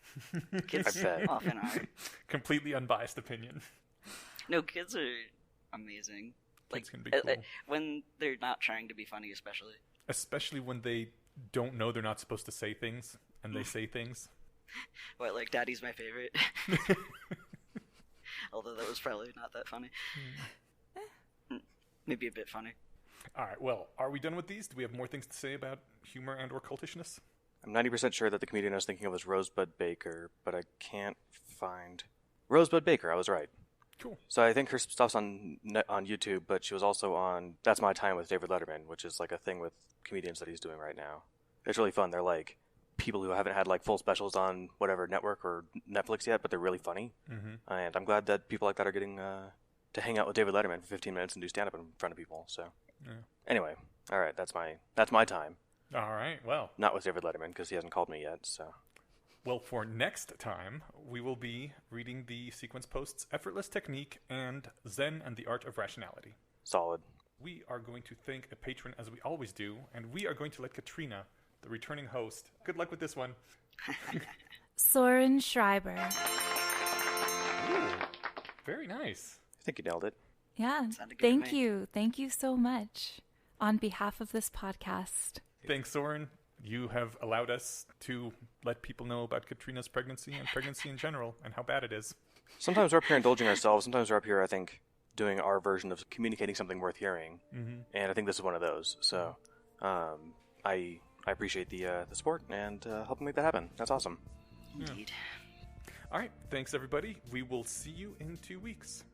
Kids I bet. often are. Completely unbiased opinion. No, kids are amazing. Kids can be cool. When they're not trying to be funny, especially. Especially when they don't know they're not supposed to say things, and they say things. What, like, Daddy's my favorite? Although that was probably not that funny. Maybe a bit funny. All right, well, are we done with these? Do we have more things to say about humor and or cultishness? I'm 90% sure that the comedian I was thinking of was Rosebud Baker, but I can't find... Rosebud Baker, I was right. Cool. So I think her stuff's on YouTube, but she was also on That's My Time with David Letterman, which is like a thing with comedians that he's doing right now. It's really fun. They're like people who haven't had like full specials on whatever network or Netflix yet, but they're really funny. And I'm glad that people like that are getting to hang out with David Letterman for 15 minutes and do stand-up in front of people. So anyway, all right, that's my time. All right, well. Not with David Letterman, because he hasn't called me yet, so... Well, for next time, we will be reading the sequence posts Effortless Technique and Zen and the Art of Rationality. Solid. We are going to thank a patron, as we always do, and we are going to let Katrina, the returning host... Good luck with this one. Soren Schreiber. Ooh, very nice. I think you nailed it. Yeah, Sounded good thank to me. you. Thank you so much on behalf of this podcast. Thanks, Soren. You have allowed us to let people know about Katrina's pregnancy and pregnancy in general and how bad it is. Sometimes we're up here indulging ourselves. Sometimes we're up here, I think, doing our version of communicating something worth hearing. And I think this is one of those. So I appreciate the support and helping make that happen. That's awesome. Indeed. All right. Thanks, everybody. We will see you in 2 weeks.